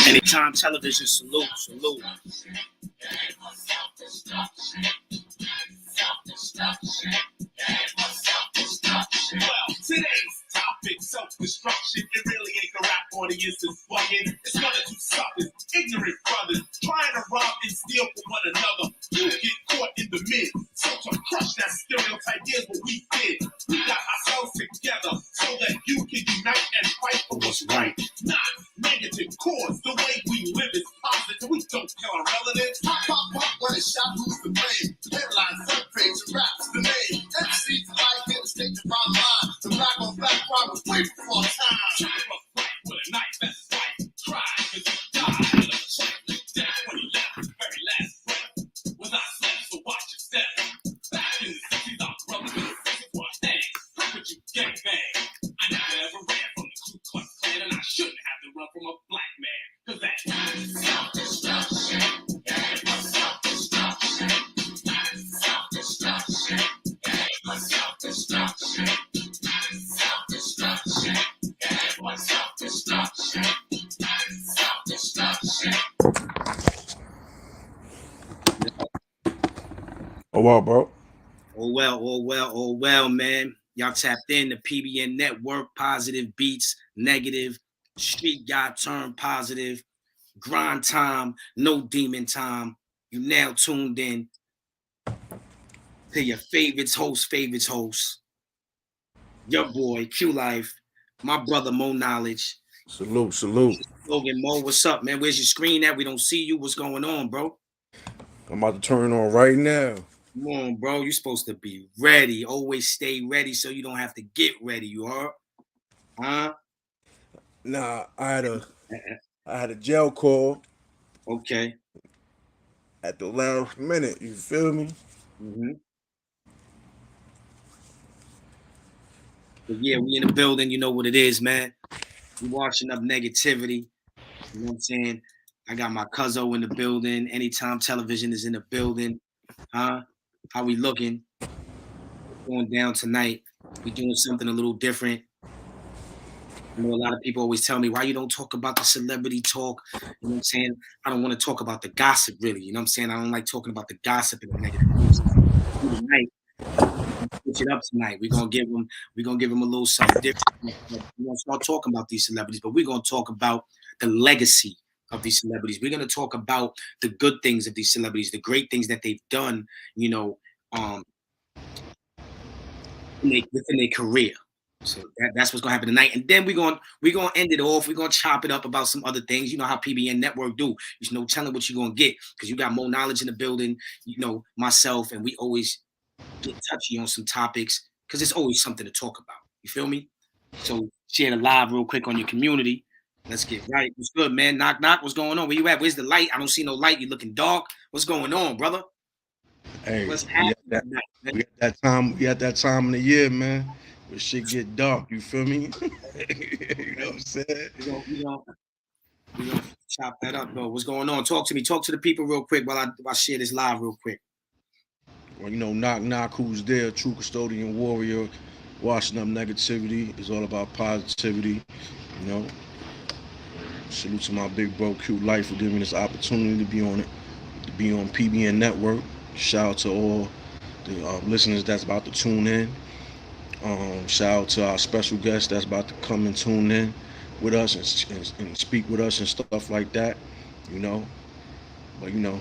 Anytime television, salute, salute. Well, today's topic, self-destruction. It really ain't the rap audience is bugging. It's one or two suckers, ignorant brothers, trying to rob and steal from one another. You get caught in the mid. So to crush that stereotype, here's what we did. We got ourselves together so that you can unite and fight for what's right. Not negative cause. The way we live is positive. We don't kill our relatives. Pop, pop, pop, when it's shot, who's the blame? Headlines, front page, and rap's the name. MC's like him, state the bottom line. The black on black crime was way before time. Shoot him up right with a knife, that's his wife. Cry, cause he died with a check. Down when he left his very last breath. Was I slept, so watch your step. Back in the 60s, our brothers in the faces were hanged. How could you gangbang? I never ever ran from the Ku Klux Klan, and I shouldn't have to run from a black man. Cause that's self-destruction. Self-destruction. Self-destruction. Self-destruction. Self-destruction. Self-destruction. Self-destruction. Oh, well, bro. Oh, well, oh, well, oh, well, man. Y'all tapped in the PBN Network, positive beats, negative, street guy turned positive, grind time, no demon time. You now tuned in to your favorites host, your boy, Q Life, my brother, Mo Knowledge. Salute, salute. Logan, Mo, what's up, man? Where's your screen at? We don't see you. What's going on, bro? I'm about to turn it on right now. Come on, bro. You're supposed to be ready. Always stay ready so you don't have to get ready. You heard? Huh? Nah, I had a jail call Okay. at the last minute. You feel me? Mm-hmm. But yeah, we in the building. You know what it is, man. We washing up negativity. You know what I'm saying? I got my cuzzo in the building. Anytime television is in the building. Huh? How we looking? What's going down tonight? We doing something a little different. You know, a lot of people always tell me, why you don't talk about the celebrity talk? You know what I'm saying? I don't want to talk about the gossip, really. You know what I'm saying? I don't like talking about the gossip and the negative news. Tonight, switch it up tonight. We're gonna give them a little something different. We're gonna start talking about these celebrities, but we're gonna talk about the legacy of these celebrities. We're gonna talk about the good things of these celebrities, the great things that they've done, you know, within their career. So that's what's gonna happen tonight, and then we're gonna end it off. We're gonna chop it up about some other things. You know how PBN Network do. There's no telling what you're gonna get because you got more knowledge in the building. You know myself, and we always get touchy on some topics because there's always something to talk about. You feel me? So share the live real quick on your community. Let's get right. What's good, man? Knock knock. What's going on? Where you at? Where's the light? I don't see no light. You looking dark. What's going on, brother? Hey, What's happening tonight, man? we got that time of the year, man, where shit get dark. You feel me? You know what I'm saying? We gonna chop that up, though. What's going on? Talk to me. Talk to the people real quick while I share this live real quick. Well, you know, knock knock, who's there? True custodian warrior, washing up negativity. It's all about positivity. You know. Salute to my big bro Q Life for giving me this opportunity to be on it, to be on PBN Network. Shout out to all the listeners that's about to tune in. Shout out to our special guest that's about to come and tune in with us and speak with us and stuff like that, you know. But you know,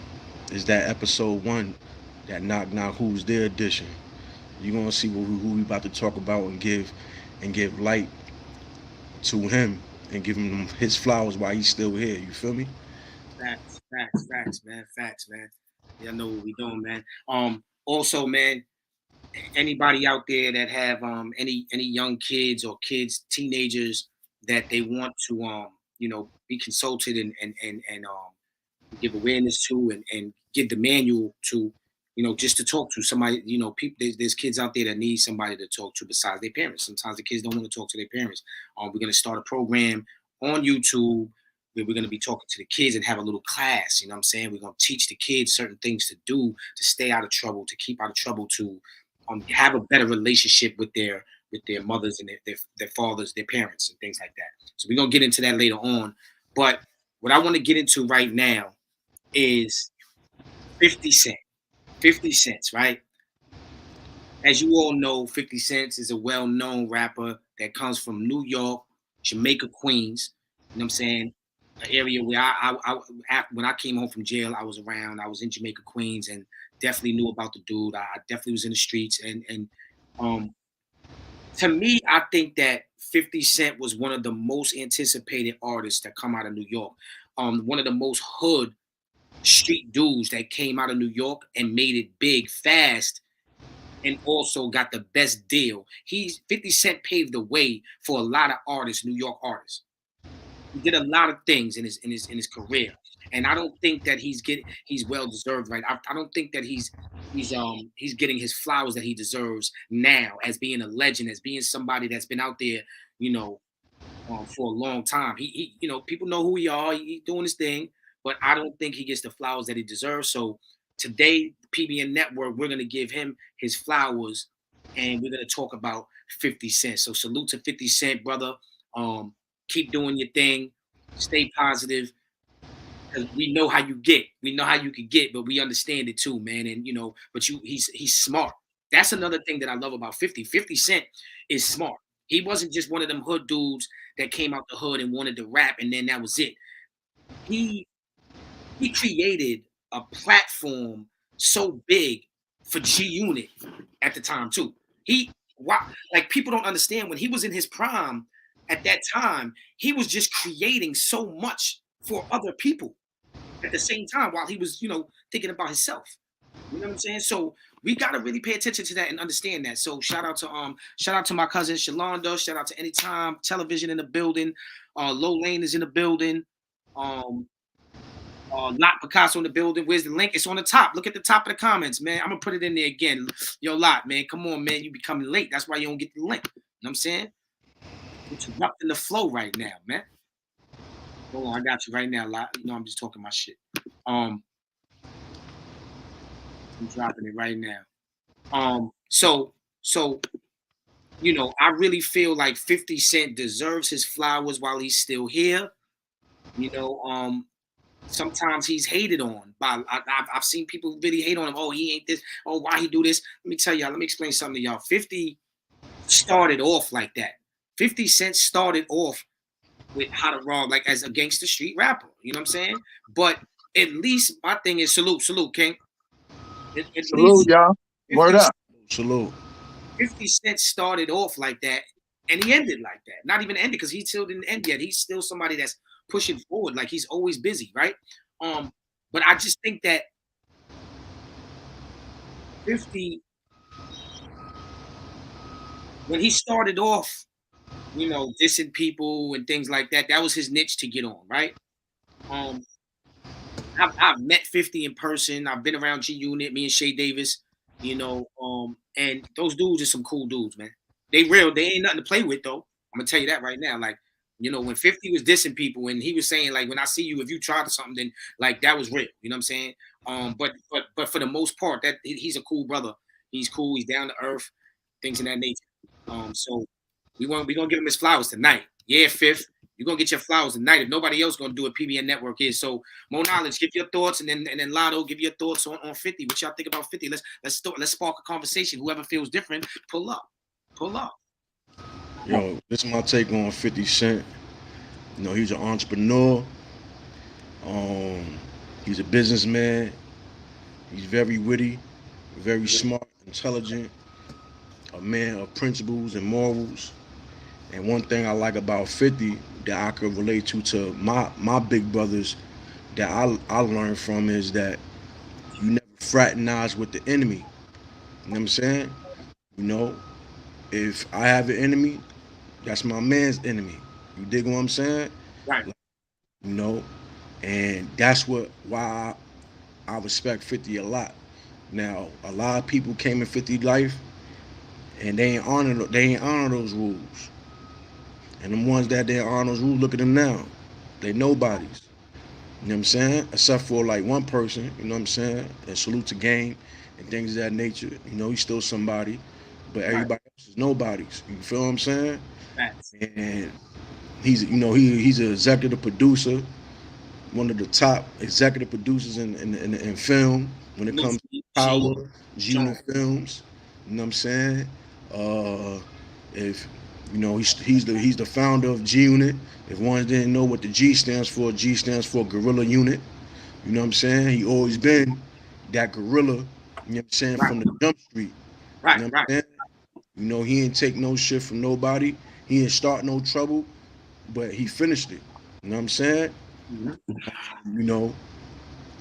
it's that episode 1, that knock knock who's there edition. You're gonna see who we about to talk about and give light to him and give him his flowers while he's still here. You feel me? Facts, man. Facts, man. Y'all know what we doing, man. Also, man, anybody out there that have any young kids or teenagers that they want to you know, be consulted and give awareness to and give the manual to, you know, just to talk to somebody. You know, people, there's kids out there that need somebody to talk to besides their parents. Sometimes the kids don't want to talk to their parents. We're gonna start a program on YouTube where we're gonna be talking to the kids and have a little class. You know what I'm saying? We're gonna teach the kids certain things to do to stay out of trouble, to keep out of trouble, to have a better relationship with their with their mothers and their fathers, their parents, and things like that. So we're gonna get into that later on. But what I want to get into right now is 50 Cent. 50 Cents, right? As you all know, 50 Cent is a well-known rapper that comes from New York, Jamaica, Queens. You know what I'm saying? An area where when I came home from jail, I was around. I was in Jamaica, Queens, and definitely knew about the dude. I definitely was in the streets, and um, to me, I think that 50 Cent was one of the most anticipated artists that come out of New York. One of the most hood street dudes that came out of New York and made it big fast and also got the best deal. 50 Cent paved the way for a lot of artists, New York artists. He did a lot of things in his career, and I don't think that he's well deserved. Right, I don't think that he's getting his flowers that he deserves now as being a legend, as being somebody that's been out there, you know, for a long time. People know who he are. He's doing his thing, but I don't think he gets the flowers that he deserves. So today, PBN Network, we're gonna give him his flowers, and we're gonna talk about 50 Cent. So salute to 50 Cent, brother. Keep doing your thing. Stay positive. Because we know how you get. We know how you can get, but we understand it too, man. And but he's smart. That's another thing that I love about 50. 50 Cent is smart. He wasn't just one of them hood dudes that came out the hood and wanted to rap and then that was it. He he created a platform so big for G Unit at the time too. Like people don't understand when he was in his prime at that time, he was just creating so much for other people at the same time while he was, thinking about himself. You know what I'm saying? So we gotta really pay attention to that and understand that. So shout out to my cousin Shalonda, shout out to Anytime Television in the building, Low Lane is in the building, Lot Picasso in the building. Where's the link? It's on the top. Look at the top of the comments, man. I'm gonna put it in there again. Yo, Lot, man, come on, man. You be coming late. That's why you don't get the link. You know what I'm saying? Interrupting the flow right now, man. Hold on, I got you right now, Lot. I'm just talking my shit. I'm dropping it right now. So I really feel like 50 Cent deserves his flowers while he's still here. Sometimes he's hated on by I've seen people really hate on him. Oh, he ain't this. Oh, why he do this? Let me tell y'all. Let me explain something to y'all. 50 started off like that. 50 Cent started off with How to Rob, like as a gangster street rapper. You know what I'm saying? But at least my thing is salute, King. At Salute, least y'all. Word up. Salute. 50 Cent started off like that, and he ended like that. Not even ended because he still didn't end yet. He's still somebody that's pushing forward, like he's always busy, right? But I just think that 50, when he started off, dissing people and things like that, that was his niche to get on, right? I've met 50 in person. I've been around G Unit, me and Shay Davis, and those dudes are some cool dudes, man. They real. They ain't nothing to play with, though. I'm gonna tell you that right now. Like, when 50 was dissing people and he was saying, like, when I see you, if you tried something, then like that was real. You know what I'm saying? But for the most part, that he's a cool brother. He's cool. He's down to earth, things of that nature. So we gonna give him his flowers tonight. Yeah, Fifth. You're gonna get your flowers tonight. If nobody else gonna do it, PBN Network is. So Mo Knowledge, give your thoughts, and then Lotto, give your thoughts on 50. What y'all think about 50? Let's spark a conversation. Whoever feels different, pull up. Yo, this is my take on 50 Cent. He's an entrepreneur. He's a businessman. He's very witty, very smart, intelligent, a man of principles and morals. And one thing I like about 50 that I could relate to my big brothers that I learned from is that you never fraternize with the enemy. You know what I'm saying? If I have an enemy, that's my man's enemy. You dig what I'm saying? Right. You know, and that's why I respect 50 a lot. Now, a lot of people came in 50 life and they ain't honor those rules. And the ones that didn't honor those rules, look at them now. They nobodies. You know what I'm saying? Except for like one person, you know what I'm saying? And salute to Game and things of that nature. He's still somebody. But everybody else versus nobodies. You feel what I'm saying? Facts. And he's an executive producer, one of the top executive producers in film when it comes to G, Power, John. G-Unit Films. You know what I'm saying? Uh, if he's the founder of G-Unit. If one didn't know what the G stands for, G stands for Gorilla Unit. You know what I'm saying? He always been that gorilla, you know what I'm saying, Right, from the jump street. You right, know what right. I'm saying? You know, he ain't take no shit from nobody. He ain't start no trouble, but he finished it. You know what I'm saying? Mm-hmm. You know,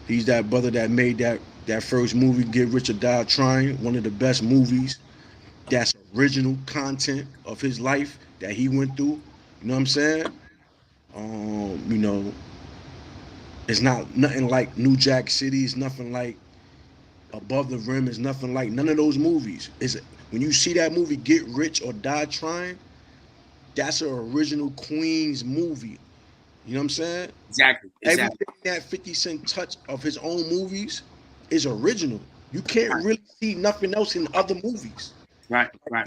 he's that brother that made that first movie, Get Rich or Die Trying, one of the best movies. That's original content of his life that he went through. You know what I'm saying? You know, it's not nothing like New Jack City. It's nothing like Above the Rim. It's nothing like none of those movies. Is when you see that movie, Get Rich or Die Trying, that's an original Queens movie. You know what I'm saying? Exactly, exactly. Everything that 50 Cent touched of his own movies is original. You can't Right, really see nothing else in other movies. right, right.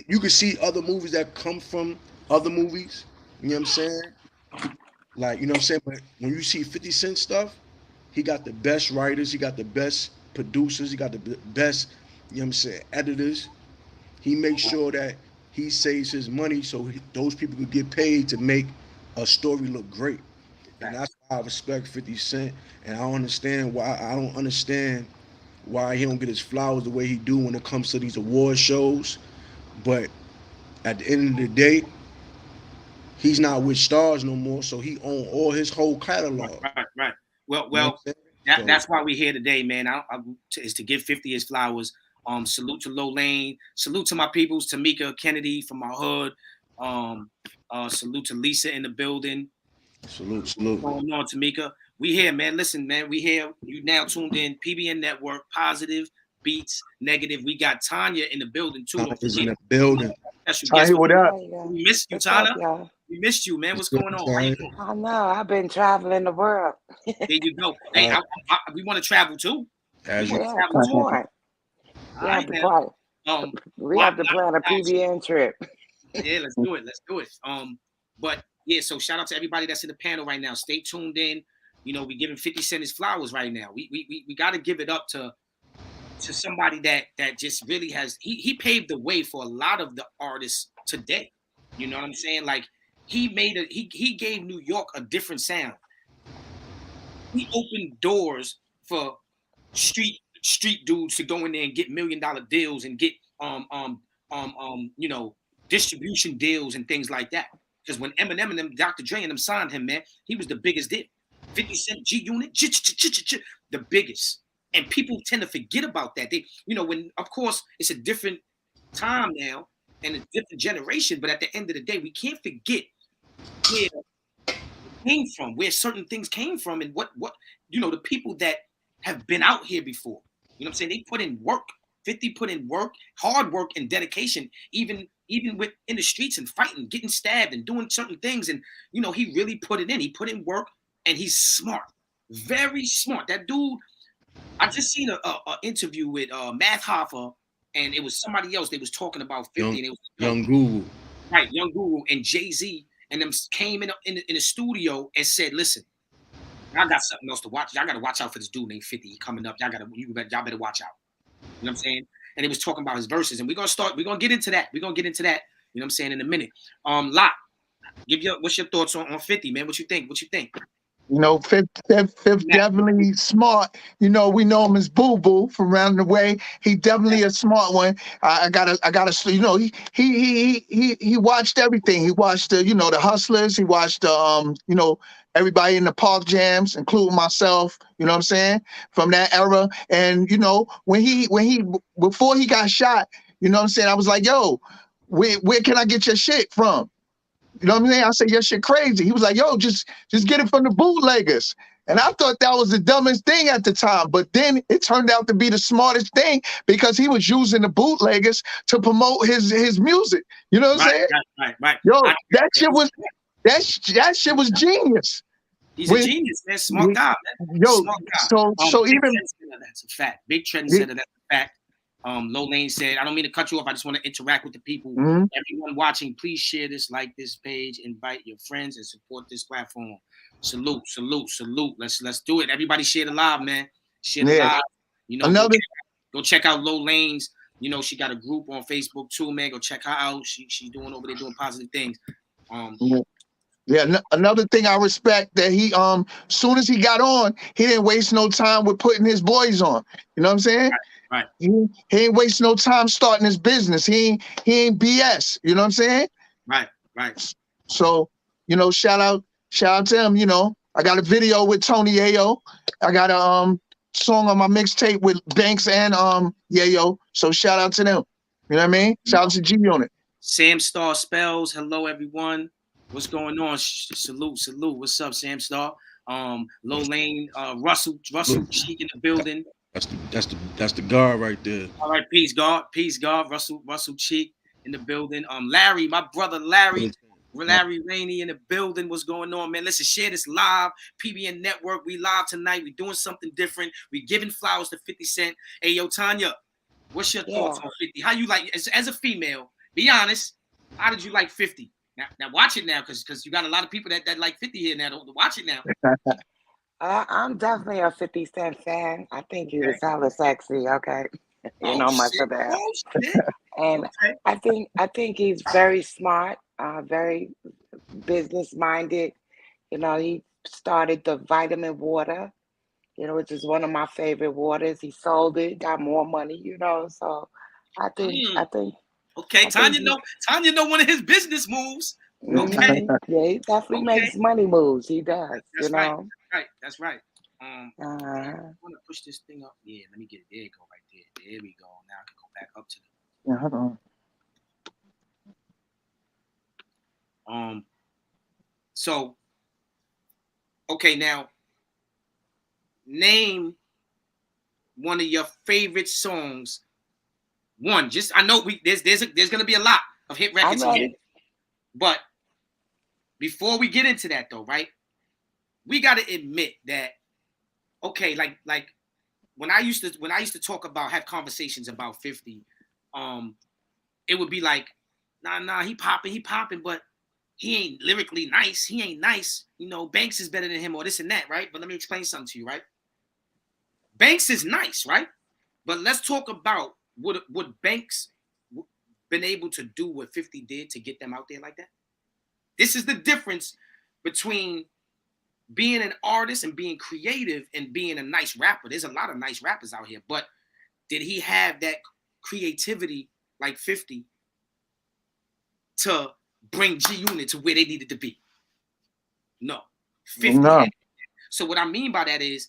You could see other movies that come from other movies. You know what I'm saying? Like, you know what I'm saying? But when you see 50 Cent stuff, he got the best writers, he got the best producers, he got the best, you know what I'm saying, editors. He makes sure that he saves his money so those people could get paid to make a story look great. And Facts. that's why I respect 50 Cent. And I don't understand why he don't get his flowers the way he do when it comes to these award shows. But at the end of the day, he's not with stars no more, so he own all his whole Right, catalog. right, right. Well, You know what well, I'm saying? So that's why we're here today, man. Is to give 50 his flowers. Salute to Low Lane. Salute to my peoples, Tamika Kennedy from my hood. Um, salute to Lisa in the building. salute, What's salute. going on, Tamika? We here, man. Listen, man. We here. You now tuned in. PBN Network. Positive beats, negative. We got Tanya in the building too. Don't Is in forget. the building. Special Hey, guest. what up? Hey, We missed you, what's up, Tana. y'all? We missed you, man. What's What's good, going on? How you Ty? doing? I know I've been traveling the world. There you go. Hey, Uh, we want to travel too. We as you want to Yeah, travel come too. on. All We have right, to now. plan. Um, We have to plan a PBN trip. yeah, let's do it. Let's do it. But yeah, so shout out to everybody that's in the panel right now. Stay tuned in. You know, we giving 50 Cent his flowers right now. We got to give it up to somebody that just really has. He paved the way for a lot of the artists today. You know what I'm saying? Like he gave New York a different sound. He opened doors for street dudes to go in there and get $1 million deals and get you know, distribution deals and things like that. Because when Eminem and them, Dr. Dre and them signed him, man, he was the biggest deal. 50 Cent G Unit, the biggest. And people tend to forget about that. They, you know, when of course it's a different time now and a different generation, but at the end of the day, we can't forget where came from, where certain things came from, and what you know, the people that have been out here before. You know what I'm saying? They put in work. 50 put in work, hard work and dedication, even with in the streets and fighting, getting stabbed and doing certain things. And you know, he really put it in. He put in work and he's smart. Very smart. That dude, I just seen a interview with Math Hoffa, and it was somebody else. They was talking about 50, young and it was young Google. right, Young Guru and Jay-Z and them came in the studio and said, listen, I got something else to watch. Y'all got to watch out for this dude named 50. He coming up. Y'all better watch out. You know what I'm saying? And he was talking about his verses. And we're going to get into that. We're going to get into that, you know what I'm saying, in a minute. Lot, what's your thoughts on 50, man? What you think? You know, Fifth definitely smart. You know, we know him as Boo Boo from around the way. He definitely a smart one. I gotta. You know, he watched everything. He watched the Hustlers. He watched everybody in the Park Jams, including myself. You know what I'm saying, from that era. And you know, when he before he got shot, you know what I'm saying, I was like, yo, where can I get your shit from? You know what I'm saying? I said, your shit crazy. He was like, yo, just get it from the bootleggers. And I thought that was the dumbest thing at the time. But then it turned out to be the smartest thing because he was using the bootleggers to promote his music. You know what I'm saying? Right. Yo, that shit was genius. He's a genius, man. Smart guy, man. Yo, Smart guy. so Big even Trendsetter, that's a fact. Big Trendsetter, that's a fact. Low Lane said, I don't mean to cut you off. I just want to interact with the people. Mhm. Everyone watching, please share this, like this page, invite your friends, and support this platform. Salute, salute, salute. Let's do it. Everybody share the live, man. Share the Yeah. live. You know, Another go check out Low Lane's. You know, she got a group on Facebook too, man. Go check her out. She's doing over there doing positive things. Yeah, another thing I respect that he soon as he got on, he didn't waste no time with putting his boys on. You know what I'm saying? Right. He ain't waste no time starting his business. He ain't BS. You know what I'm saying? Right. So, you know, shout out to him. You know, I got a video with Tony Yayo. I got a song on my mixtape with Banks and Yayo. So shout out to them. You know what I mean? Shout out to G Unit. Sam Star Spells. Hello, everyone. What's going on? Salute. What's up, Sam Star? Low Lane, Russell Cheek in the building. That's the guard right there. All right, peace, God. Russell Cheek in the building. Larry, my brother Larry Rainey in the building. What's going on, man? Listen, share this live. PBN Network. We live tonight. We doing something different. We giving flowers to 50 Cent. Hey, yo, Tanya, what's your thoughts on 50? How you like as a female? Be honest. How did you like 50? Now watch it now, because you got a lot of people that like 50 here now. Don't watch it now. I'm definitely a 50 Cent fan. I think he was hella sexy. Okay, you know much of that. And I think he's very smart, very business minded. You know, he started the vitamin water, you know, which is one of my favorite waters. He sold it, got more money, you know. So I think. Okay, Tanya know one of his business moves. Okay. Yeah, he definitely makes money moves. He does. That's you know. Right. That's right. I want to push this thing up. Yeah, let me get it. There you go, right there. There we go. Now I can go back up to the. Yeah, hold on. So, okay, now name one of your favorite songs. One, just I know there's gonna be a lot of hit records here, but before we get into that though, right? We gotta admit that, okay, like when I used to talk about, have conversations about 50, it would be like, nah, he popping, but he ain't lyrically nice. He ain't nice. You know, Banks is better than him, or this and that, right? But let me explain something to you, right? Banks is nice, right? But let's talk about what Banks been able to do what 50 did to get them out there like that. This is the difference between being an artist and being creative and being a nice rapper. There's a lot of nice rappers out here, but did he have that creativity like 50 to bring G Unit to where they needed to be? No. 50 no. So what I mean by that is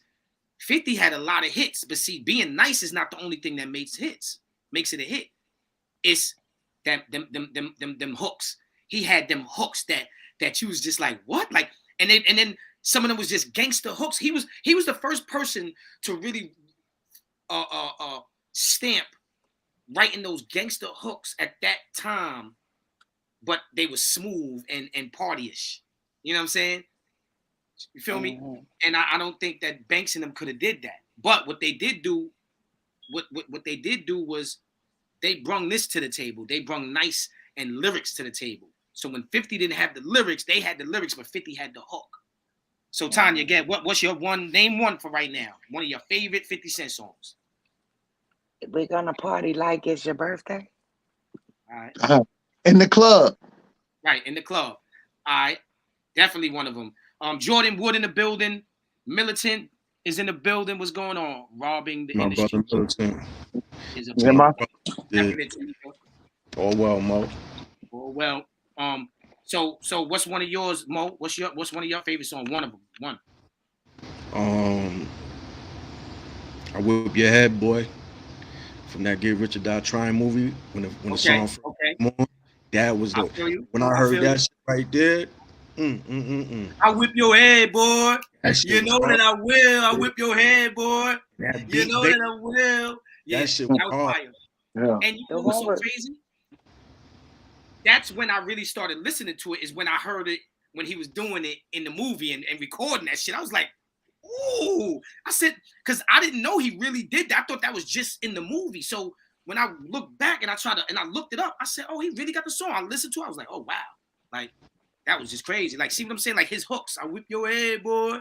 50 had a lot of hits, but see, being nice is not the only thing that makes it a hit. It's them hooks. He had them hooks that you was just like, what? Like, and then some of them was just gangster hooks. He was the first person to really stamp writing those gangster hooks at that time, but they were smooth and partyish. You know what I'm saying? You feel me? And I don't think that Banks and them could have did that. But what they did do, what they did do was they brung this to the table. They brung nice and lyrics to the table. So when 50 didn't have the lyrics, they had the lyrics, but 50 had the hook. So Tanya, again, what's your name one for right now? One of your favorite 50 Cent songs. We're gonna party like it's your birthday. All right. In the club. Right, in the club. All right. Definitely one of them. Jordan Wood in the building. Militant is in the building. What's going on? Robbing the industry. Oh well, Mo. Oh well. So what's one of yours, Mo? What's one of your favorite songs? One of them. One. I Whip Your Head, Boy, from that Get Rich or Die Trying movie. When the song came on, that was the when I heard that shit right there. I whip your head, boy. You know that I will. I whip your head, boy. You know that I will. Yeah, that shit was fire. Yeah. And you know what's so crazy? That's when I really started listening to it, is when I heard it, when he was doing it in the movie and recording that shit. I was like, ooh. I said, because I didn't know he really did that. I thought that was just in the movie. So when I looked back and I looked it up, I said, oh, he really got the song. I listened to it. I was like, oh, wow. Like, that was just crazy. Like, see what I'm saying? Like, his hooks. I whip your head, boy.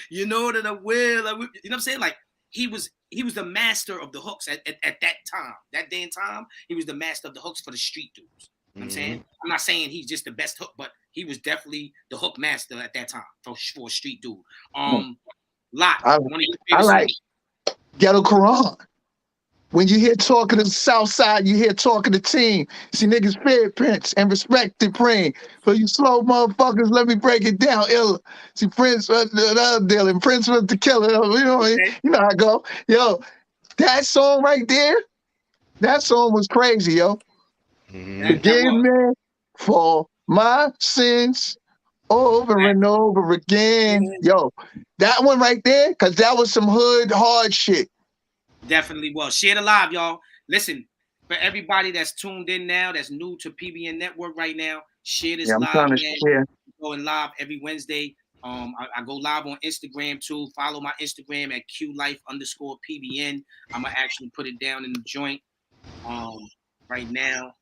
You know that I will. You know what I'm saying? Like, he was the master of the hooks at that time. That day and time, he was the master of the hooks for the street dudes. You know what I'm saying? I'm not saying he's just the best hook, but he was definitely the hook master at that time for a street dude. Lot. I like Ghetto Quran. When you hear talking to the South Side, you hear talking to team. See niggas fear Prince and respect the praying. For you slow motherfuckers, let me break it down. Illa. See Prince the other deal, and Prince was the killer. You know how I go. Yo, that song right there, that song was crazy, yo. Forgive me for my sins over and over again. Yo, that one right there, because that was some hood hard shit. Definitely was. Share the live, y'all. Listen, for everybody that's tuned in now, that's new to PBN Network right now, share this live. I'm going live every Wednesday. I go live on Instagram too. Follow my Instagram at QLife_PBN. I'm gonna actually put it down in the joint right now.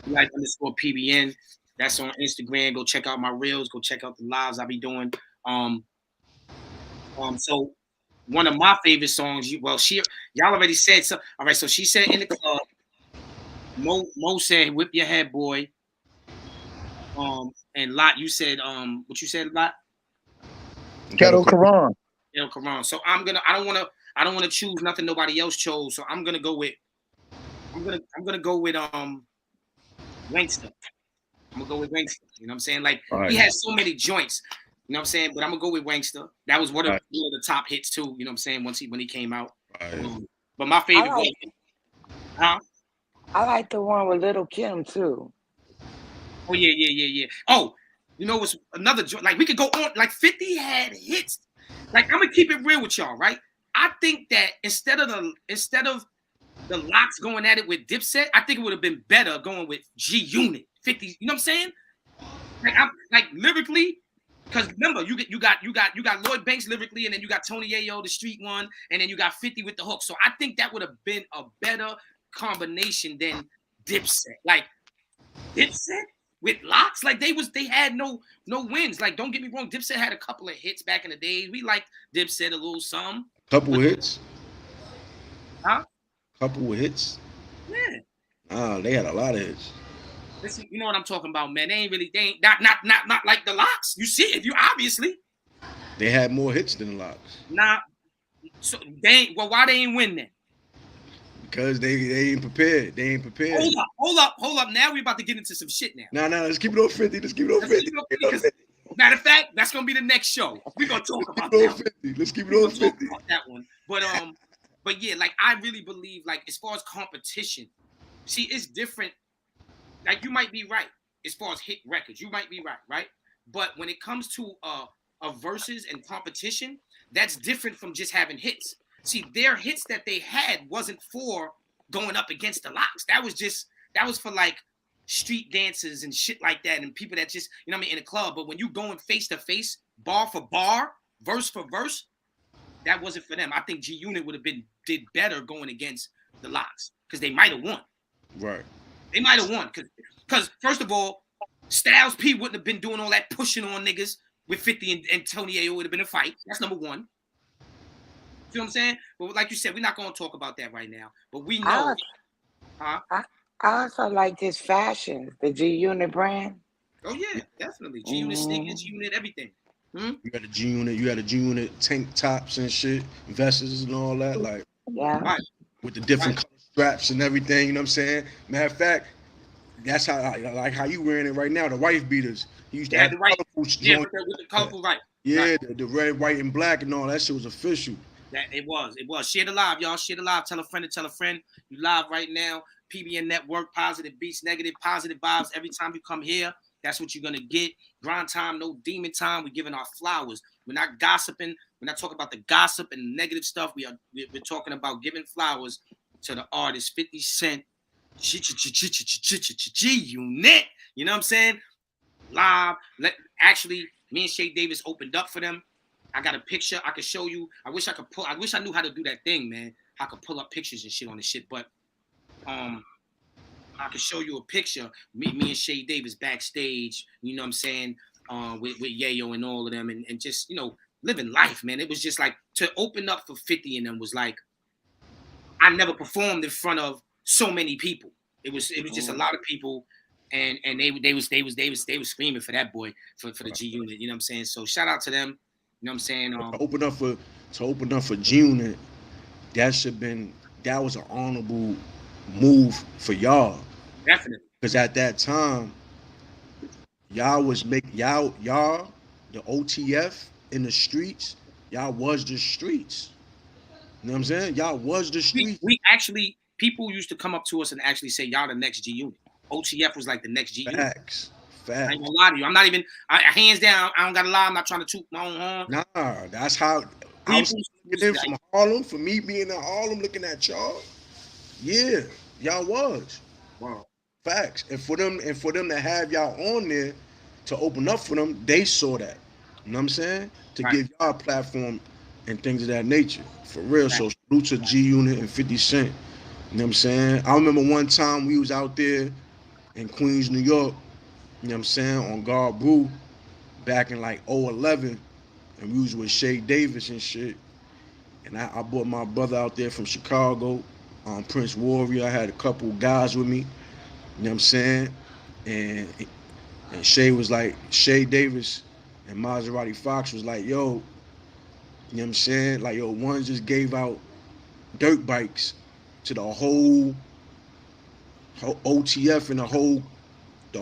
Life_PBN. That's on Instagram. Go check out my reels. Go check out the lives I be doing. So one of my favorite songs. Y'all already said so. All right. So she said in the club. Mo said whip your head, boy. And Lot, you said what you said, Lot? Ghetto Quran. Ghetto Quran. So I don't wanna choose nothing nobody else chose. So I'm gonna go with Wankster. I'm gonna go with Wankster. You know what I'm saying? Like he has so many joints. You know what I'm saying? But I'm gonna go with Wankster. That was one of the top hits too. You know what I'm saying? When he came out. But my favorite was. I like the one with Little Kim too. Oh yeah. Oh, you know what's another joint? Like we could go on. Like 50 had hits. Like I'm gonna keep it real with y'all, right? I think that instead of the Locks going at it with Dipset, I think it would have been better going with G Unit 50. You know what I'm saying? Like lyrically, because remember you got Lloyd Banks lyrically, and then you got Tony Ayo, the street one, and then you got 50 with the hook. So I think that would have been a better combination than Dipset. Like Dipset with Locks, like they had no wins. Like don't get me wrong, Dipset had a couple of hits back in the day. We liked Dipset a little some. Couple hits. Huh? Couple of hits. Yeah. Oh, they had a lot of hits. Listen, you know what I'm talking about, man. They ain't not like the Locks. You see it, you obviously. They had more hits than the Locks. Nah. So why they ain't win then? Because they ain't prepared. They ain't prepared. Hold up. Now we about to get into some shit now. Nah, let's keep it on 50. Let's keep it on 50. Matter of fact, that's gonna be the next show. We're gonna talk about that. Let's keep it on 50. That one. But yeah, like I really believe, like as far as competition, see, it's different. Like you might be right as far as hit records, you might be right? But when it comes to a versus and competition, that's different from just having hits. See, their hits that they had wasn't for going up against the Locks. That was for like street dancers and shit like that, and people that just, you know what I mean, in a club. But when you going face to face, bar for bar, verse for verse, that wasn't for them. I think G Unit would have did better going against the Locks because they might have won. Right. They might have won because first of all, Styles P wouldn't have been doing all that pushing on niggas with 50 and Tony Ayo. Would have been a fight. That's number one. You know what I'm saying? But like you said, we're not going to talk about that right now. But we know. I also like this fashion, the G Unit brand. Oh yeah, definitely. G Unit sneakers, G Unit everything. You had a G Unit. You had a G Unit tank tops and shit, vests and all that. Like right. With the different color straps and everything. You know what I'm saying? Matter of fact, that's how how you wearing it right now. The wife beaters. You used to have the colorful with the colorful right. Yeah, right. The red, white, and black and all that shit was official. That it was. Share the live, y'all. Share the live. Tell a friend to tell a friend. You live right now. PBN Network, positive beats, negative, positive vibes. Every time you come here, that's what you're gonna get. Grind time, no demon time. We're giving our flowers. We're not gossiping. We're not talking about the gossip and negative stuff. We're talking about giving flowers to the artist 50 Cent G-Unit. You know what I'm saying? Live. Actually, me and Shay Davis opened up for them. I got a picture I could show you. I wish I knew how to do that thing, man. I could pull up pictures and shit on the shit, but I could show you a picture. Me and Shay Davis backstage, you know what I'm saying? With Yayo and all of them, and just, you know, living life, man. It was just like to open up for 50 and them was like, I never performed in front of so many people. It was just a lot of people, and they was screaming for that boy, for the G Unit. You know what I'm saying? So shout out to them. You know what I'm saying? To open up for G Unit, that was an honorable move for y'all. Definitely. Because at that time, y'all the OTF in the streets, y'all was the streets. You know what I'm saying? Y'all was the streets. We actually, people used to come up to us and actually say, y'all the next G Unit. OTF was like the next G Unit. Facts. I ain't gonna lie to you. I'm not even, hands down, I don't gotta lie. I'm not trying to toot my own horn. Nah, that's how I was looking from Harlem. For me being in Harlem, looking at y'all, yeah, y'all was. Wow. Facts. And for them to have y'all on there to open up for them, they saw that. You know what I'm saying? To give y'all a platform and things of that nature. For real. So salute to G Unit and 50 Cent. You know what I'm saying? I remember one time we was out there in Queens, New York, you know what I'm saying, on Guard Brew back in like 2011, and we was with Shay Davis and shit. And I brought my brother out there from Chicago, Prince Warrior. I had a couple guys with me, you know what I'm saying? And Shay was like, Shay Davis and Maserati Fox was like, yo, you know what I'm saying? Like, yo, one just gave out dirt bikes to the whole OTF and the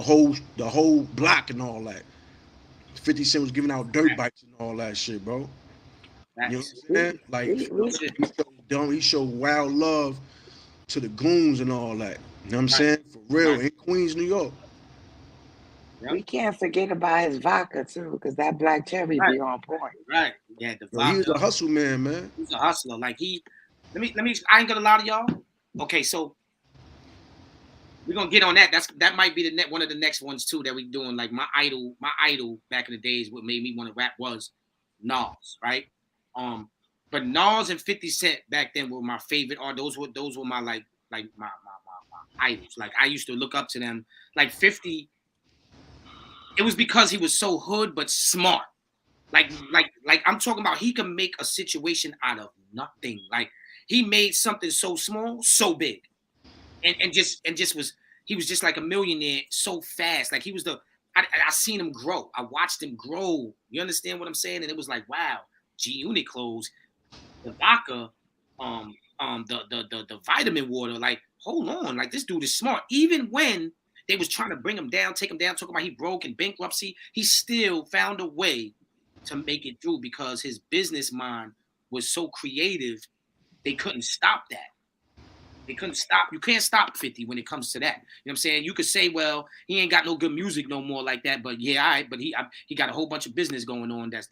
whole block and all that. 50 Cent was giving out dirt bikes and all that shit, bro. You know what I'm saying? Like, he showed wild love to the goons and all that. You know what I'm saying? For real, in Queens, New York. We can't forget about his vodka too, because that black cherry be on point. Right. Yeah, the vodka. He was a hustle man. He's a hustler. Like let me. I ain't gonna lie to y'all. Okay, so we're gonna get on that. That might be one of the next ones too that we doing. Like my idol back in the days, what made me want to rap was Nas, right? But Nas and 50 Cent back then were my favorite art. Those were my like my idols. Like I used to look up to them. Like 50, it was because he was so hood but smart. Like I'm talking about, he can make a situation out of nothing. Like he made something so small, so big. And just was, he was just like a millionaire so fast. Like he was I seen him grow. I watched him grow. You understand what I'm saying? And it was like, wow, G Unit clothes, the vodka, the vitamin water. Like, hold on, like this dude is smart. Even when they was trying to bring him down, take him down, talking about he broke and bankruptcy, he still found a way to make it through because his business mind was so creative. They couldn't stop that. They couldn't stop. You can't stop 50 when it comes to that. You know what I'm saying? You could say, well, he ain't got no good music no more like that. But yeah, all right. But he got a whole bunch of business going on that's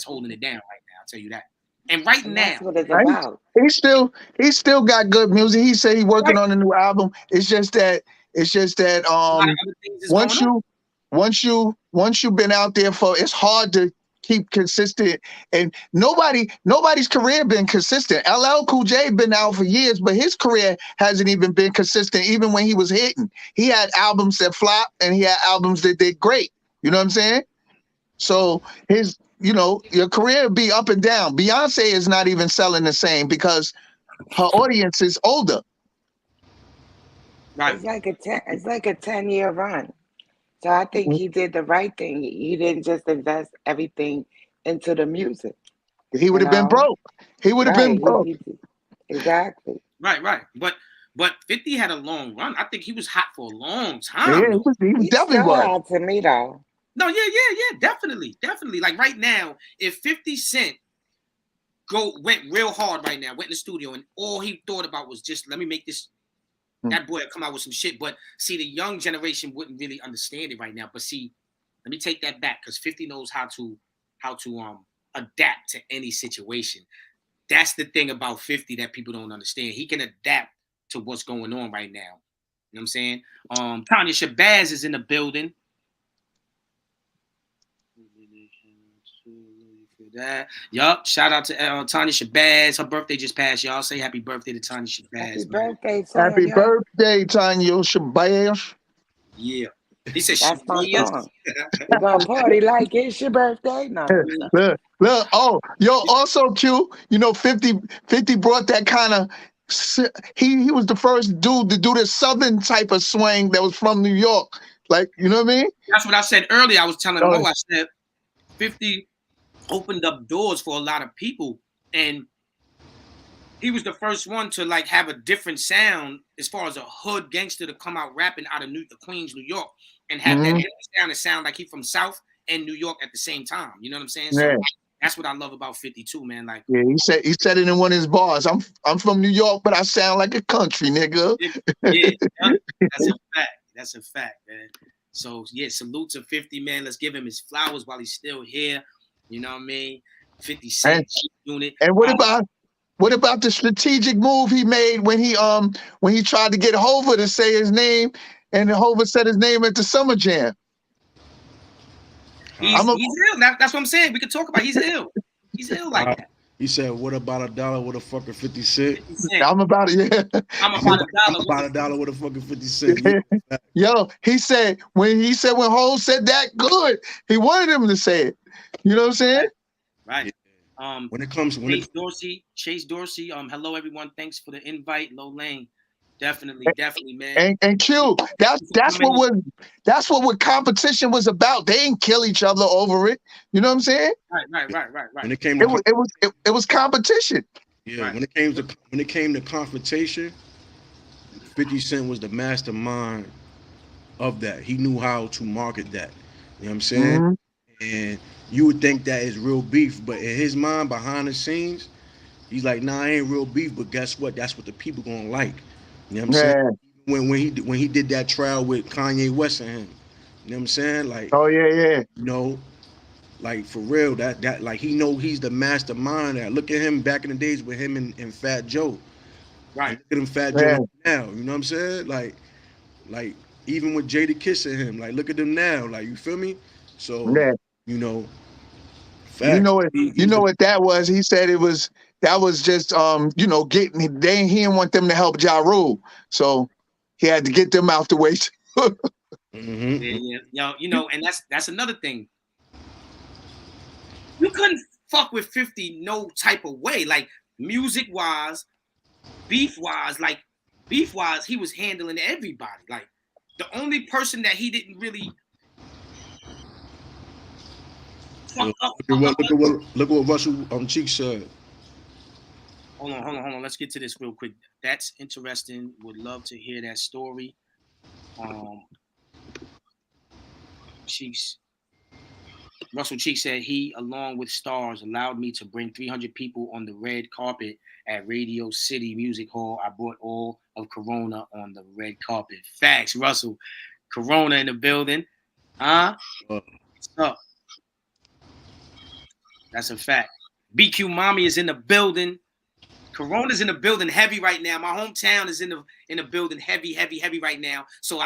holding it down right now. I'll tell you that. And now, that's what it's about. He still got good music. He said he's working on a new album. It's just that once you've been out there it's hard to keep consistent, and nobody's career been consistent. LL Cool J been out for years, but his career hasn't even been consistent. Even when he was hitting, he had albums that flopped and he had albums that did great. You know what I'm saying? So your career be up and down. Beyonce is not even selling the same because her audience is older. Right. It's like a 10-year run. So I think he did the right thing. He didn't just invest everything into the music. He would have been broke. He would have been broke. Exactly. Right. But 50 had a long run. I think he was hot for a long time. Yeah, he definitely was. Hot to me though. No, yeah, definitely. Like right now, if 50 Cent went real hard right now, went in the studio, and all he thought about was just, let me make this. That boy come out with some shit. But see, the young generation wouldn't really understand it right now. But see, let me take that back, because 50 knows how to adapt to any situation. That's the thing about 50 that people don't understand. He can adapt to what's going on right now. You know what I'm saying? Tanya Shabazz is in the building. That. Yup. Shout out to Tanya Shabazz. Her birthday just passed, y'all. Say happy birthday to Tanya Shabazz. Happy Man. birthday, Happy Tanya. birthday, Tanya Shabazz. Yeah. He said That's my Shabazz. song. We gonna party like it's your birthday. No. Look. Oh, yo. Also, Q. You know, 50 brought that kind of. He was the first dude to do this southern type of swing that was from New York. Like, you know what I mean? That's what I said earlier. I was telling Mo, I said 50 opened up doors for a lot of people, and he was the first one to like have a different sound as far as a hood gangster to come out rapping out of Queens, New York, and have that sound and sound like he from South and New York at the same time. You know what I'm saying? So that's what I love about 52, man. Like, yeah, he said it in one of his bars. I'm from New York, but I sound like a country nigga. Yeah, that's a fact. That's a fact, man. So yeah, salute to 50, man. Let's give him his flowers while he's still here. You know what I mean? 50 Cent unit. And what about the strategic move he made when he tried to get Hova to say his name, and Hova said his name at the Summer Jam? He's ill. That's what I'm saying. We could talk about he's ill. He's ill like that. He said, "What about $1 with a fucking 50 cent?" I'm about it. Yeah. I'm about $1. About $1 with a fucking 50 cent. Yeah. Yo, he said when Hov said that, good. He wanted him to say it. You know what I'm saying? Right. Chase Dorsey. Hello everyone. Thanks for the invite. Low Lane. Definitely, man. And Q, that's what competition was about. They didn't kill each other over it. You know what I'm saying? Right. When it came to it was competition. Yeah, right. When it came to confrontation, 50 Cent was the mastermind of that. He knew how to market that. You know what I'm saying? Mm-hmm. And you would think that is real beef, but in his mind, behind the scenes, he's like, nah, I ain't real beef, but guess what? That's what the people gonna like. You know what I'm saying? When he did that trial with Kanye West and him, you know what I'm saying? Like, oh yeah. You know, like for real, that like he know he's the mastermind. That look at him back in the days with him and Fat Joe. Right. Look at him, Fat Joe now. You know what I'm saying? Like even with Jada kissing him, like look at them now. Like you feel me? So you know. Facts. You know what that was? He said that was just he didn't want them to help Ja Rule, so he had to get them out the way. Yeah. And that's another thing. You couldn't fuck with 50 no type of way, like music wise, beef wise, he was handling everybody. Like the only person that he didn't really fuck up. Look what Russell Cheek said. Hold on. Let's get to this real quick. That's interesting. Would love to hear that story. Russell Cheek said he, along with stars, allowed me to bring 300 people on the red carpet at Radio City Music Hall. I brought all of Corona on the red carpet. Facts, Russell. Corona in the building. Huh? What's up? That's a fact. BQ Mommy is in the building. Corona's in the building heavy right now. My hometown is in the building heavy right now. So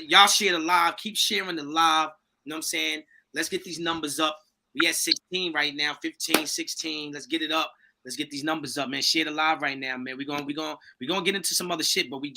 y'all share the live. Keep sharing the live. You know what I'm saying? Let's get these numbers up. We at 16 right now, 15, 16. Let's get it up. Let's get these numbers up, man. Share the live right now, man. We're gonna get into some other shit, but we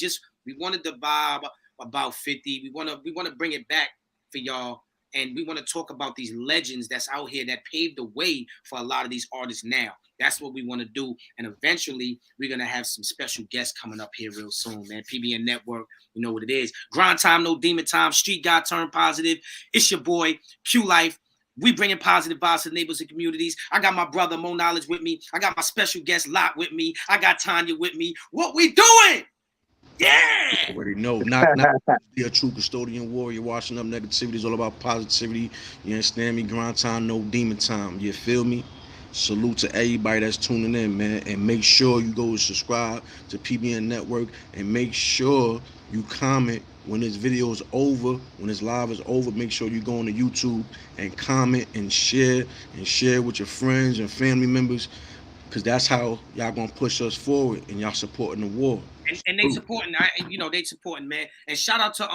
wanted to vibe about 50. We wanna bring it back for y'all. And we want to talk about these legends that's out here that paved the way for a lot of these artists now. That's what we want to do. And eventually, we're going to have some special guests coming up here real soon, man. PBN Network, you know what it is. Grind time, no demon time. Street guy turn positive. It's your boy, Q Life. We bringing positive vibes to neighbors and communities. I got my brother, Mo Knowledge, with me. I got my special guest, Lot, with me. I got Tanya with me. What we doing? Yeah. Already know. Not be a true custodian warrior. Washing up negativity is all about positivity. You understand me? Grind time, no demon time. You feel me? Salute to everybody that's tuning in, man. And make sure you go and subscribe to PBN Network. And make sure you comment when this video is over, when this live is over. Make sure you go on to YouTube and comment and share with your friends and family members. because that's how y'all gonna push us forward, and y'all supporting the war. And they supporting, they supporting, man. And shout out to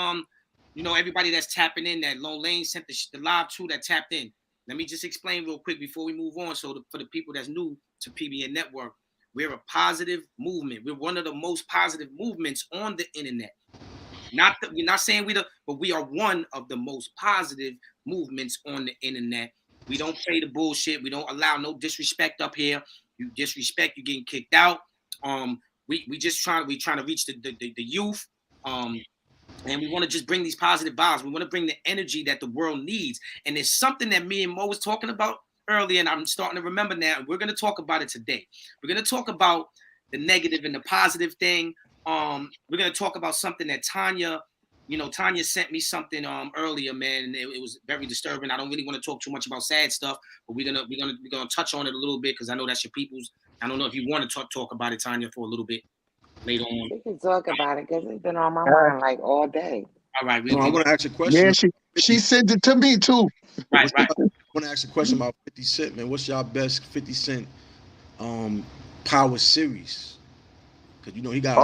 everybody that's tapping in. That Lone Lane sent the live too that tapped in. Let me just explain real quick before we move on. So for the people that's new to PBN Network, we're a positive movement. We're one of the most positive movements on the internet. We're not saying but we are one of the most positive movements on the internet. We don't play the bullshit. We don't allow no disrespect up here. You disrespect, you're getting kicked out. We trying to reach the youth. And we want to just bring these positive vibes. We want to bring the energy that the world needs. And there's something that me and Mo was talking about earlier, and I'm starting to remember now. And we're going to talk about it today. We're going to talk about the negative and the positive thing. We're going to talk about something that Tanya sent me something earlier, man, and it was very disturbing. I don't really want to talk too much about sad stuff, but we're gonna touch on it a little bit because I know that's your people's. I don't know if you want to talk about it, Tanya, for a little bit later on. We can talk about it because it's been on my mind like all day. All right, I want to ask a question. Yeah, she sent it to me too. Right. I want to ask a question about 50 Cent, man. What's y'all best 50 Cent power series? Because he got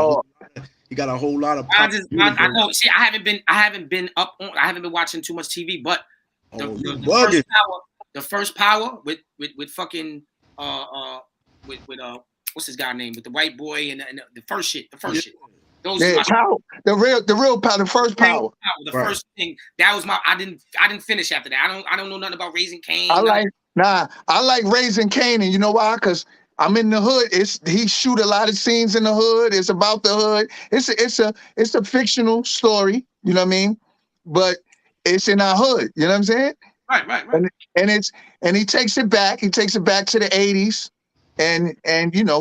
a whole lot of. I know. See, I haven't been watching too much TV, but the first power with fucking with what's his guy name with the white boy and the first shit. Those power, the real power, the first power. The first thing that was I didn't finish after that. I don't know nothing about Raising Cain. I like Raising Cain, and you know why? Because I'm in the hood. He shoot a lot of scenes in the hood. It's about the hood. It's a fictional story. You know what I mean? But it's in our hood. You know what I'm saying? Right. And he takes it back. He takes it back to the 80s, and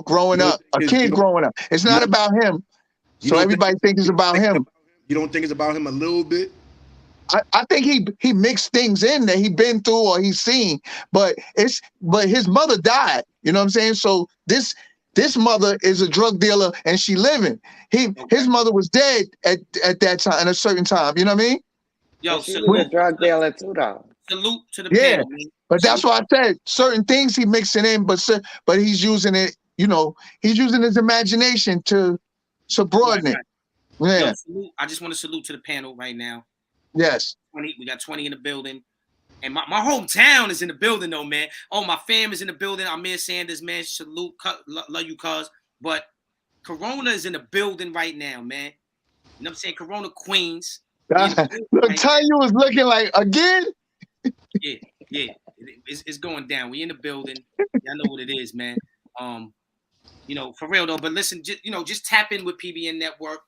growing up, a kid growing up. It's not about him. So everybody thinks it's about him. You don't think it's about him a little bit? I think he mixed things in that he been through or he's seen, but his mother died. You know what I'm saying? So this mother is a drug dealer and she living. His mother was dead at that time, at a certain time. You know what I mean? Yo, she was a drug dealer too, though. Salute to the panel, man. But that's why I said certain things he mixing in, but he's using it. He's using his imagination to broaden it. Yeah. Yo, I just want to salute to the panel right now. Yes. We got 20 in the building. And my hometown is in the building, though, man. Oh, my fam is in the building. Amir Sanders, man. Salute. Love you, cuz. But Corona is in the building right now, man. You know what I'm saying? Corona Queens. Look, Tanya was looking like, again? Yeah. It's going down. We in the building. Y'all know what it is, man. For real, though. But listen, just tap in with PBN Network.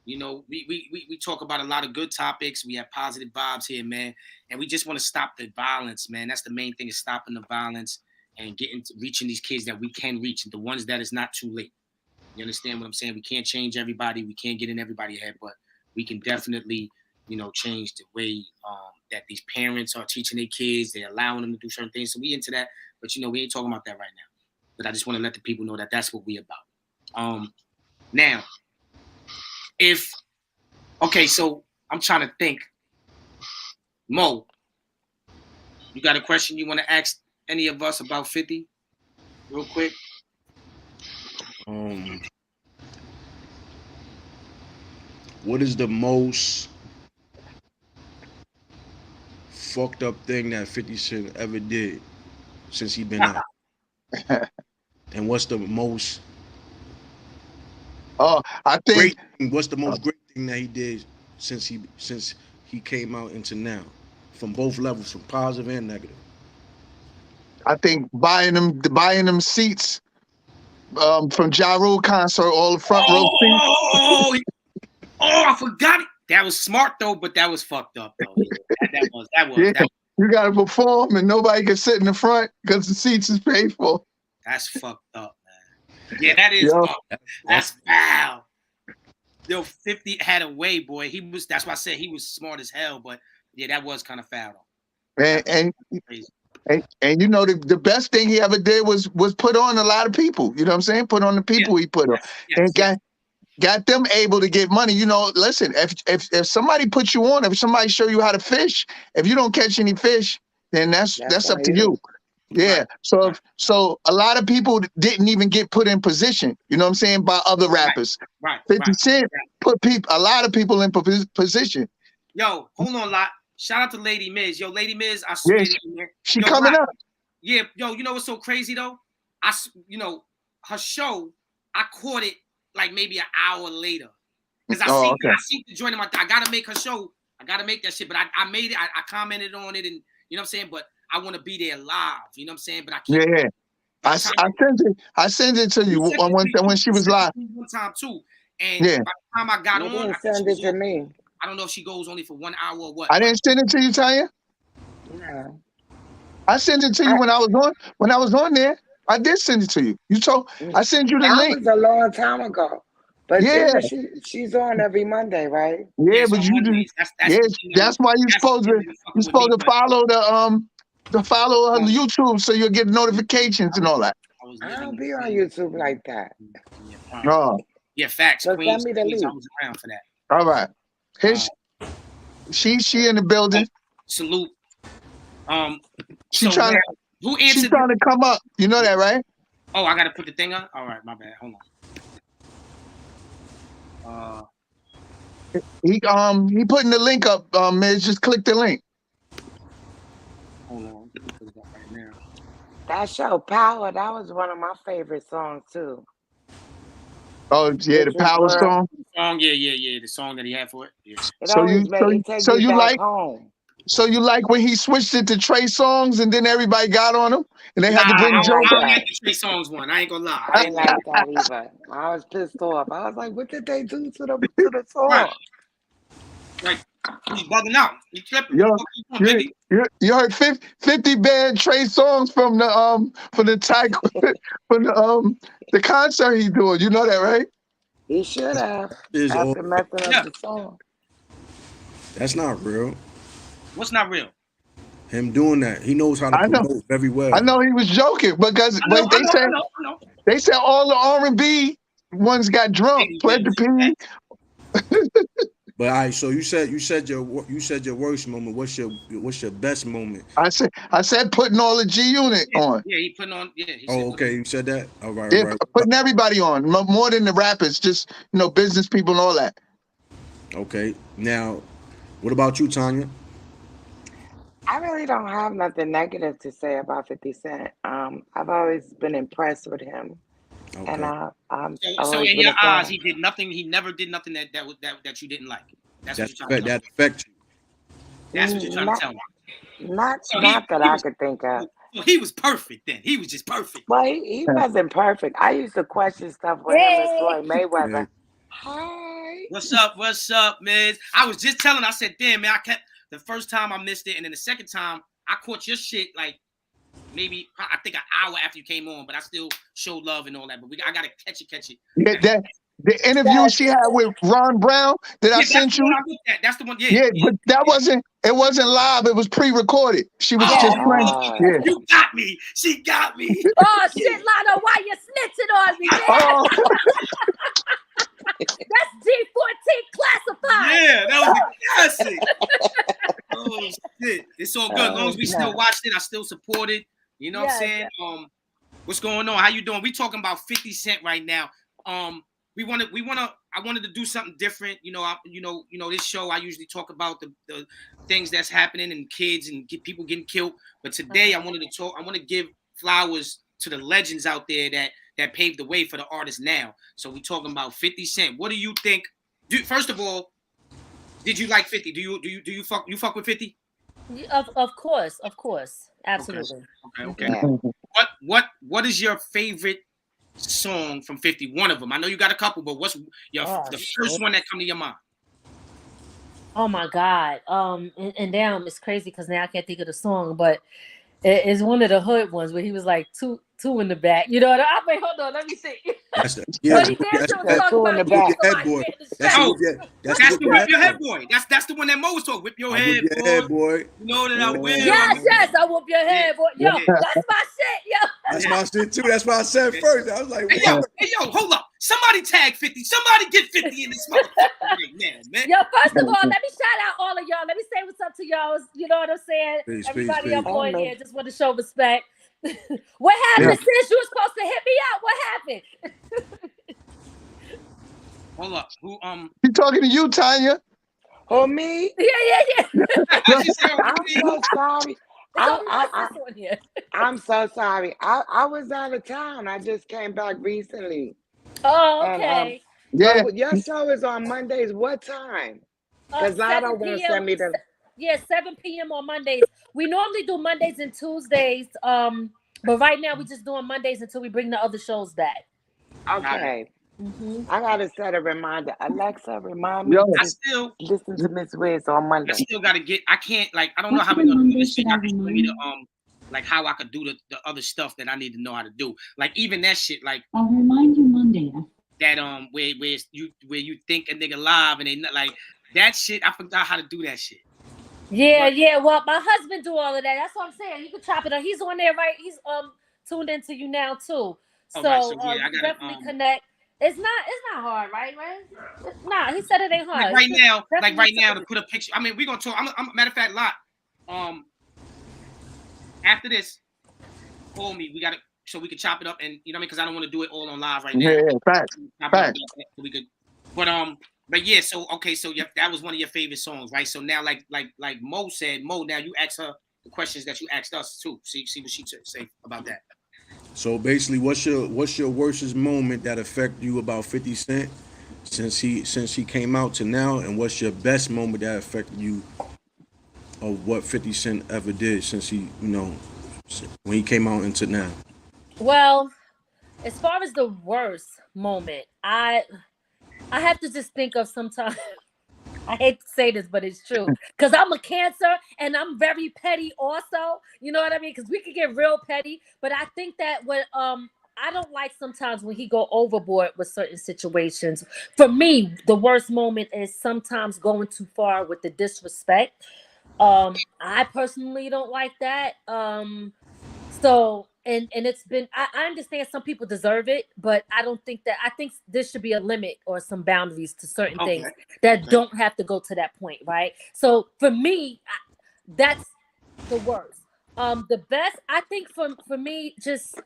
We talk about a lot of good topics. We have positive vibes here, man. And we just want to stop the violence, man. That's the main thing, is stopping the violence and reaching these kids that we can reach, the ones that is not too late. You understand what I'm saying? We can't change everybody. We can't get in everybody's head, but we can definitely, change the way that these parents are teaching their kids. They're allowing them to do certain things. So we into that, but we ain't talking about that right now. But I just want to let the people know that that's what we about. Now, so I'm trying to think. Mo, you got a question you want to ask any of us about 50? Real quick. What is the most fucked up thing that 50 Cent ever did since he been out? And what's the most what's the most great thing that he did since he came out into now, from both levels, from positive and negative? I think buying them seats from Ja Rule concert, all the front row seats. I forgot it. That was smart though, but that was fucked up though. That was. You got to perform and nobody can sit in the front because the seats is paid for. That's fucked up, man. Yeah, that is fucked. That's foul. Yo, 50 had a way, boy. That's why I said he was smart as hell, but yeah, that was kind of foul though. And the best thing he ever did was put on a lot of people. You know what I'm saying? Put on the people he put on. And got them able to get money. Listen, if somebody puts you on, if somebody show you how to fish, if you don't catch any fish, then that's up to you. Yeah. Right. So a lot of people didn't even get put in position. You know what I'm saying? By other rappers. Right. 50 Cent put a lot of people in position. Yo, hold on, lot. Shout out to Lady Miz. Yo, Lady Miz, I Yeah, swear to you, man. she Yo, coming Lot, up. yeah, yo, you know what's so crazy though? Her show, I caught it like maybe an hour later. Because I seen the joint in my I gotta make her show. I gotta make that shit. But I made it, I commented on it, and you know what I'm saying? But I want to be there live, you know what I'm saying? But I can't. Yeah. I sent it to you when she was live. One time too. And by the time I got you on, didn't send it to me. I don't know if she goes only for 1 hour or what. I didn't send it to you, Tanya. No. I sent it to you when I was on there. I did send it to you. I sent you the link. That was a long time ago. But yeah, she's on every Monday, right? Yeah, but you do. That's why you're supposed to follow follow her YouTube so you'll get notifications and all that. I don't be on YouTube like that. No. Yeah, facts. So send me the link. I was around for that. All right. She in the building. Salute. She's trying to come up. You know that, right? Oh, I gotta put the thing up? All right, my bad. Hold on. He putting the link up, Miz. Just click the link. Hold on. Put it up right now. That show, Power, that was one of my favorite songs too. Oh yeah, the Power song. Yeah. The song that he had for it. Yeah. So you like when he switched it to Trey songs and then everybody got on him and they had to bring Joe back? I like the Trey songs one. I ain't gonna lie. I didn't like that either. I was pissed off. I was like, what did they do to the song? Right. He's bugging out. He tripping. You heard 50 banned Trey songs from the concert he doing. You know that, right? He should have. After messing up the song. That's not real. What's not real? Him doing that. He knows how to promote very well. I know he was joking because they said all the R&B ones got drunk. Pledge the P. But all right, so you said your worst moment. What's your best moment? I said putting all the G Unit on. Yeah, he putting on. Yeah. Okay, you said that. All right, yeah, right. Putting everybody on, more than the rappers, just business people and all that. Okay, now, what about you, Tanya? I really don't have nothing negative to say about 50 Cent. I've always been impressed with him. Okay. And so in your eyes, he did nothing. He never did nothing that you didn't like. That's what you're trying to tell me. Affect you. That's what you're trying to tell me. Not that I could think of. Well, he was perfect then. He was just perfect. Well, he wasn't perfect. I used to question stuff with him and Floyd Mayweather. Hi. What's up, Miz? I was just telling. I said, damn, man. The first time I missed it, and then the second time I caught your shit like. Maybe I think an hour after you came on, but I still showed love and all that. But I gotta catch it. Yeah, the interview she had with Ron Brown that I sent you. That's the one. But that wasn't live. It was pre-recorded. She was just playing. Yeah. You got me. She got me. Oh shit, Lotto, why you snitching on me, man? Oh. That's G14 classified. Yeah, that was a classic. Oh shit, it's all good. As long as we still watched it, I still support it. You know what I'm saying? Yeah. What's going on? How you doing? We talking about 50 Cent right now. I wanted to do something different. This show I usually talk about the things that's happening and kids and people getting killed. But today I want to give flowers to the legends out there that paved the way for the artists now. So we talking about 50 Cent. What do you think? First of all, did you like 50? Do you fuck with 50? Of course, absolutely. Okay. Yeah. What is your favorite song from 50? One of them. I know you got a couple, but what's the first one that come to your mind? Oh my God. And now it's crazy because now I can't think of the song, but it's one of the hood ones where he was like two in the back. You know what I mean? Hold on, let me think. That's two in the back. That's the whip your head boy. That's the one that Mo was talking. Whip your head boy. You know that I will. Yes, I whoop your head, boy. Yo, that's my shit, yo. That's my shit too. That's why I said first. I was like, hey, yo, hold up. Somebody tag 50. Somebody get 50 in this motherfucker right now, man. Yo, first of all, let me shout out all of y'all. Let me say what's up to y'all. You know what I'm saying? Peace, everybody peace, up on here. Just want to show respect. What happened since you were supposed to hit me up? What happened? Hold up. Who You talking to you, Tanya? Oh, me? Yeah. I'm so sorry. I'm so sorry. I was out of town. I just came back recently. Oh, okay. Yeah. So your show is on Mondays. What time? Because I don't want to send me the. 7 p.m. on Mondays. We normally do Mondays and Tuesdays. But right now we're just doing Mondays until we bring the other shows back. Okay. Mm-hmm. I gotta set a reminder. Alexa, remind me Yo. to listen to Miss Wiz on Monday. I still gotta get. I can't like. I don't know how we're gonna do this shit. I can show me the like how I could do the other stuff that I need to know how to do. Like even that shit. Like I'll remind you Monday. That where you think a nigga live and they not like that shit. I forgot how to do that shit. Yeah. Well, my husband do all of that. That's what I'm saying. You can chop it up. He's on there, right? He's tuned into you now too. So, I gotta, gotta definitely connect. It's not hard, right? Nah, he said it ain't hard. Like right now to put a picture. I mean, we're gonna talk. I'm matter of fact, after this, call me. We gotta so we can chop it up and you know what I mean because I don't want to do it all on live right now. Yeah, facts. So we could, but yeah. So okay, so that was one of your favorite songs, right? So now, like Mo said, now you ask her the questions that you asked us too. See what she say about that. So basically, what's your worstest moment that affected you about 50 Cent since he came out to now, and what's your best moment that affected you of what 50 Cent ever did since he when he came out into now? Well, as far as the worst moment, I have to just think of sometimes. I hate to say this, but it's true. Because I'm a Cancer and I'm very petty also. You know what I mean? Because we could get real petty. But I think that when I don't like sometimes when he go overboard with certain situations. For me, the worst moment is sometimes going too far with the disrespect. I personally don't like that. So and it's been I understand some people deserve it, but I don't think that. I think there should be a limit or some boundaries to certain things that don't have to go to that point, right? So for me, that's the worst. The best I think for me, just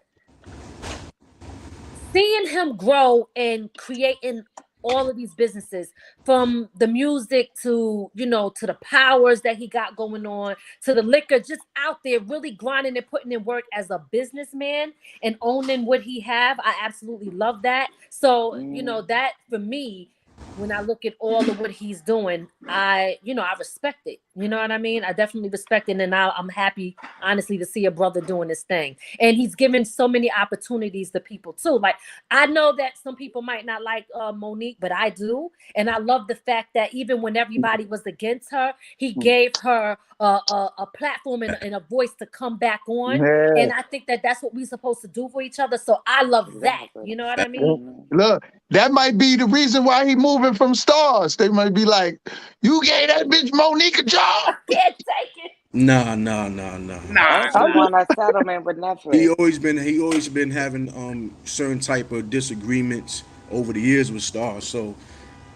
seeing him grow and creating all of these businesses, from the music to to the powers that he got going on, to the liquor, just out there really grinding and putting in work as a businessman and owning what he have. I absolutely love that. So that for me, when I look at all of what he's doing, I respect it. You know what I mean? I definitely respect it, and I'm happy, honestly, to see a brother doing this thing. And he's given so many opportunities to people too. Like, I know that some people might not like Monique, but I do, and I love the fact that even when everybody was against her, he gave her a platform and a voice to come back on. Yeah. And I think that that's what we're supposed to do for each other. So I love that. You know what I mean? Look, that might be the reason why he moving from Stars. They might be like, "You gave that bitch Monique a job." I can't take it. Nah. I want a settlement with Netflix. He always been having certain type of disagreements over the years with Stars. So,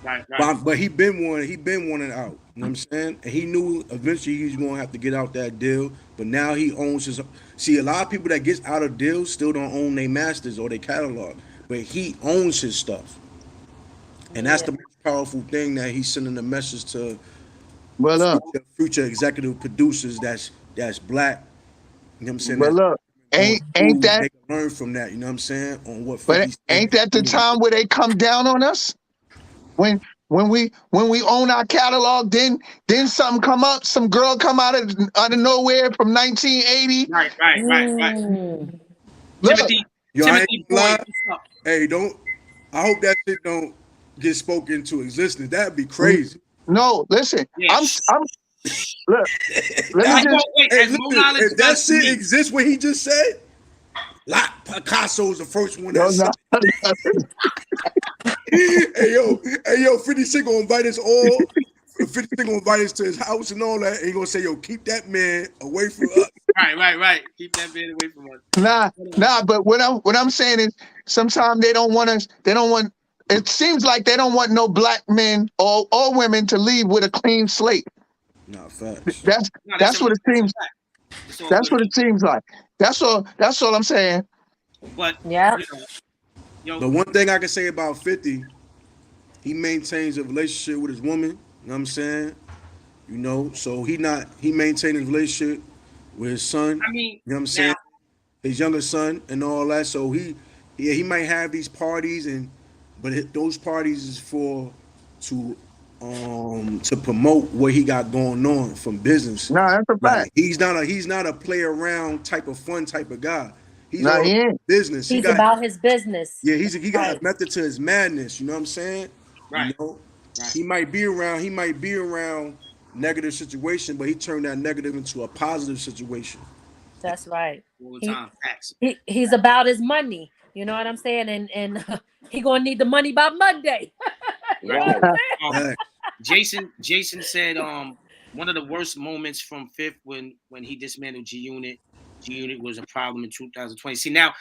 right. But he been wanting out. You know what I'm saying? And he knew eventually he was gonna have to get out that deal. But now he owns his. See, a lot of people that gets out of deals still don't own their masters or their catalog, but he owns his stuff, and that's the most powerful thing, that he's sending a message to future executive producers that's black. You know what I'm saying? But look, ain't that they can learn from that? You know what I'm saying? On what? But ain't that the time where they come down on us? When we own our catalog, then something come up, some girl come out of nowhere from 1980. Right. Look, Timothy Boy, hey, I hope that shit don't get spoken to existence. That'd be crazy. No, listen. Yes. I'm look. If that shit exists, what he just said, Picasso's the first one that said. Hey yo, 50 Cent gonna invite us all. 50 Cent gonna invite us to his house and all that. And he gonna say, "Yo, keep that man away from us." Right. Keep that man away from us. Nah. But what I'm saying is, sometimes they don't want us. They don't want. It seems like they don't want no black men or women to leave with a clean slate. Nah, facts. That's what it seems. It's all That's good. what it seems like. That's all I'm saying. But Yeah. yo, The one thing I can say about 50, he maintains a relationship with his woman. You know what I'm saying? You know, so he maintained his relationship with his son. I mean, You know what I'm now saying? His younger son and all that. So he might have these parties but those parties is for to to promote what he got going on from business. No, that's a Like fact. he's not a play around type of fun type of guy. He's No, all he about ain't. business. He He's got about his business. yeah, he got Right. a method to his madness. You know what I'm saying? You right, know, right. he might be around negative situation, but he turned that negative into a positive situation. That's right. All the He time. Facts. he's about his money. You know what I'm saying? And he gonna need the money by Monday. You know Right. what I'm saying? Um, Fact. Jason said one of the worst moments from Fifth when he dismantled G Unit. G Unit was a problem in 2020. See now,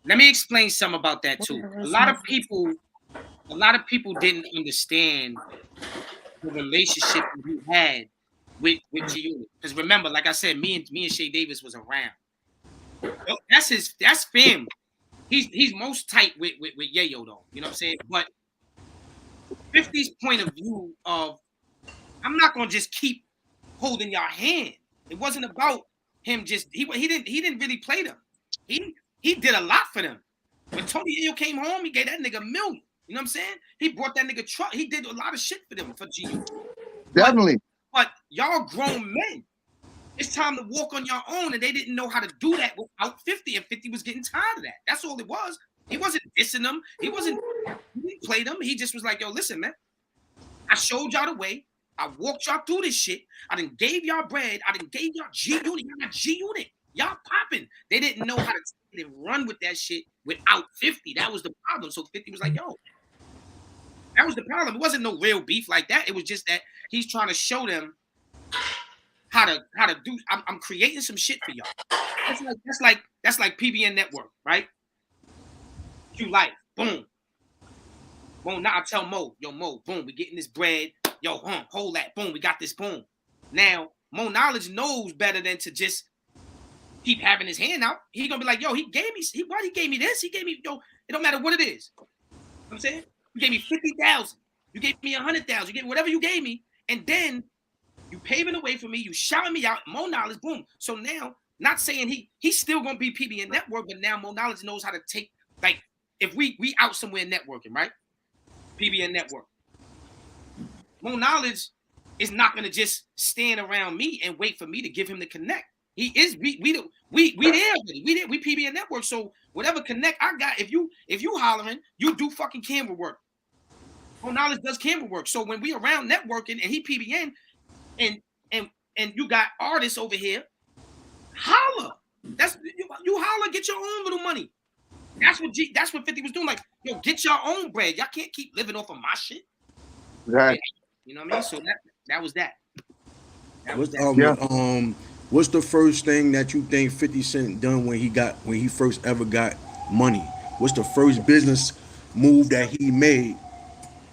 let me explain something about that too. A lot of people didn't understand the relationship that he had with G Unit. Because remember, like I said, me and Shay Davis was around. That's family. He's most tight with Yayo though. You know what I'm saying? But 50's point of view of I'm not gonna just keep holding your hand. It wasn't about him just he didn't really play them. He did a lot for them. When Tony Yayo came home, he gave that nigga $1 million. You know what I'm saying? He brought that nigga truck. He did a lot of shit for them for GU. But Definitely. but y'all grown men. It's time to walk on your own, and they didn't know how to do that without 50, and 50 was getting tired of that. That's all it was. He wasn't dissing them. He didn't play them. He just was like, yo, listen, man. I showed y'all the way. I walked y'all through this shit. I done gave y'all bread. I done gave y'all G Unit. Y'all got G Unit. Y'all popping. They didn't know how to take it and run with that shit without 50. That was the problem. So 50 was like, yo, that was the problem. It wasn't no real beef like that. It was just that he's trying to show them how to do. I'm creating some shit for y'all. That's like PBN Network, right? Q Life, boom. Boom, now I tell Mo, yo, Mo, boom, we getting this bread. Yo, hold that, boom, we got this, boom. Now, Mo Knowledge knows better than to just keep having his hand out. He gonna be like, yo, he gave me this? He gave me, yo, it don't matter what it is. You know what I'm saying? You gave me 50,000. You gave me 100,000. You gave me whatever you gave me, and then you paving the way for me. You shouting me out. Mo Knowledge, boom. So now, not saying he's still gonna be PBN Network, but now Mo Knowledge knows how to take, like, if we out somewhere networking, right? PBN Network. Mo Knowledge is not gonna just stand around me and wait for me to give him the connect. He is we there already. We PBN Network. So whatever connect I got, if you hollering, you do fucking camera work. Mo Knowledge does camera work. So when we around networking and he PBN and you got artists over here, holla. That's you holla, get your own little money. That's what 50 was doing. Like, yo, get your own bread. Y'all can't keep living off of my shit. Right. You know what I mean? So that was that. Yeah. What's the first thing that you think 50 Cent done when he first ever got money? What's the first business move that he made?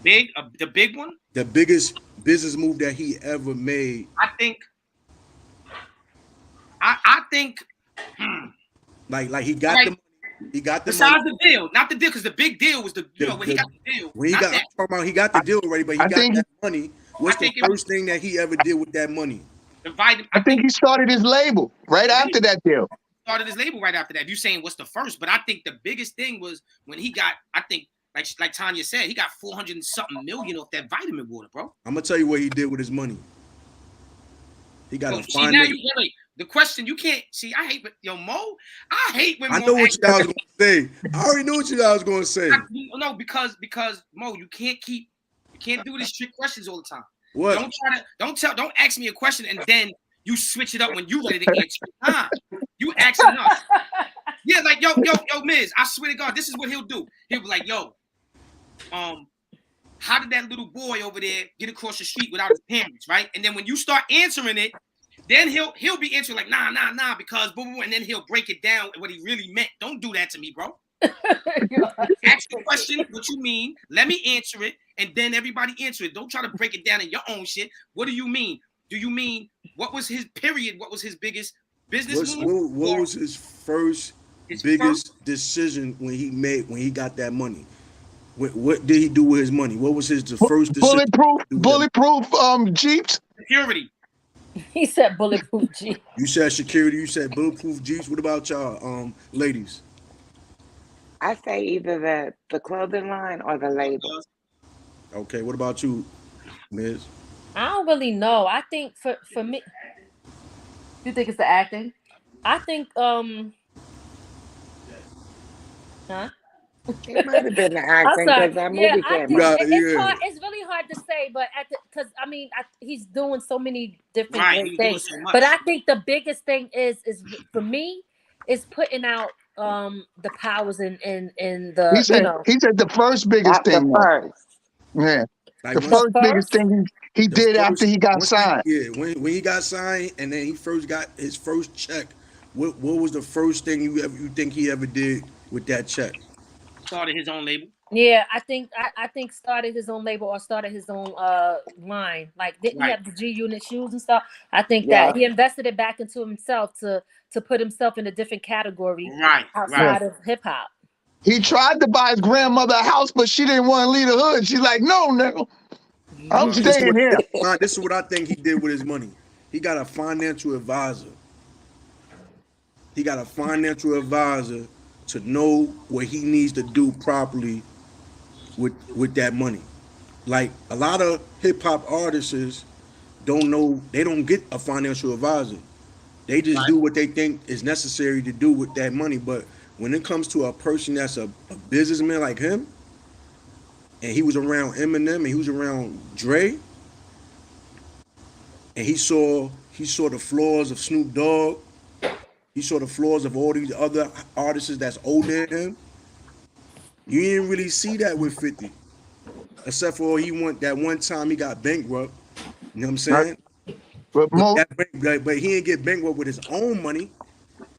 The big one. The biggest business move that he ever made. I think. I think. Like he got the money. He got the Besides money. the deal, not the deal, because the big deal was when he got the deal. When he got, I'm talking about he got the deal already, but he I got think that money. What's the first thing that he ever did with that money? I think he started his label right after that deal. Started his label right after that. If you're saying what's the first, but I think the biggest thing was when he got, I think, like Tanya said, he got 400 and something million off that vitamin water, bro. I'm gonna tell you what he did with his money. He got a See, fine. now the question you can't see. I hate, Mo. I hate when I Mo know what you guys was gonna say. I already know what you guys was gonna say. No, because Mo, you can't do these trick questions all the time. What? Don't ask me a question and then you switch it up when you ready to answer. Nah, you asking us. Yeah, like yo, Miz, I swear to God, this is what he'll do. He'll be like, yo, how did that little boy over there get across the street without his parents, right? And then when you start answering it, then he'll be answering like, nah, because boom, boom, and then he'll break it down what he really meant. Don't do that to me, bro. Ask the question, what you mean? Let me answer it, and then everybody answer it. Don't try to break it down in your own shit. What do you mean? Do you mean what was his period? What was his biggest Business What move. was his first His biggest decision when he got that money? What did he do with his money? What was the first decision? Bulletproof Jeeps. Security. He said bulletproof G. You said security. You said bulletproof Jeeps. What about y'all, ladies? I say either the clothing line or the label. Okay. What about you, Miz? I don't really know. I think for me, you think it's the acting? I think huh? It might have been the I'm acting sorry. because that Yeah, movie I came think out. it's hard. It's really hard to say, but because I mean, he's doing so many different great things. So much. But I think the biggest thing is for me is putting out the powers in the He said the first biggest Not the thing. first. Yeah, Like the once first biggest thing he the did first- after he got once signed. when he got signed and then he first got his first check. What was the first thing you think he ever did with that check? Started his own label. Yeah, I think started his own label or started his own line. Like didn't he have the G Unit shoes and stuff? I think that he invested it back into himself to put himself in a different category outside of hip hop. He tried to buy his grandmother a house, but she didn't want to leave the hood. She's like, no, nigga, I'm staying here. This is what I think he did with his money. He got a financial advisor. He got a financial advisor to know what he needs to do properly with that money. Like a lot of hip hop artists don't know, they don't get a financial advisor. They just do what they think is necessary to do with that money. But when it comes to a person that's a businessman like him, and he was around Eminem and he was around Dre, and he saw the flaws of Snoop Dogg, he saw the flaws of all these other artists that's older than him. You didn't really see that with 50. Except for that one time he got bankrupt. You know what I'm saying? But he didn't get bankrupt with his own money.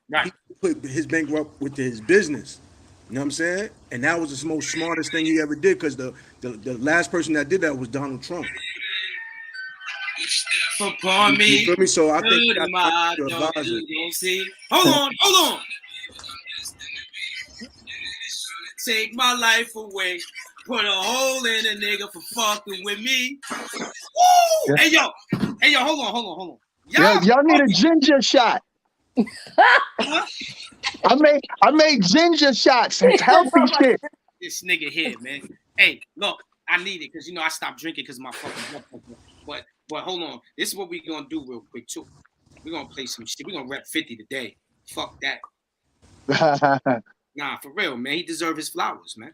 Right. He put his bankrupt with his business. You know what I'm saying? And that was the most smartest thing he ever did, because the last person that did that was Donald Trump. Upon me. You feel me? So I think Hold on. Take my life away. Put a hole in a nigga for fucking with me. Woo! Hey yo, hold on. Y'all need a ginger shot. I made ginger shots. It's healthy shit. This nigga here, man. Hey, look, I need it because I stopped drinking because of my fucking blood pressure. But hold on. This is what we gonna do real quick too. We're gonna play some shit. We're gonna rep 50 today. Fuck that. Nah, for real, man. He deserves his flowers, man.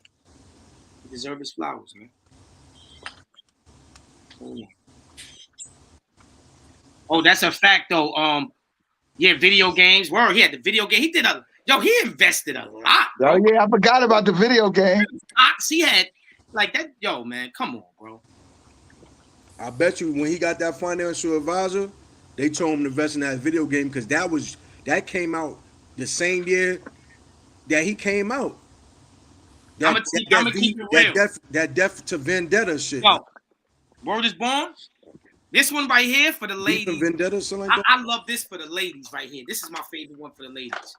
He deserves his flowers, man. Oh, that's a fact though. Yeah, video games. Word, he had the video game. He invested a lot. Bro. Oh yeah, I forgot about the video game. He had like that. Yo, man, come on, bro. I bet you when he got that financial advisor, they told him to invest in that video game because that came out the same year that he came out. I'm gonna keep it real. That Death to Vendetta shit. Yo, Word is Born. This one right here for the ladies. Vendetta, something like that? I love this for the ladies right here. This is my favorite one for the ladies.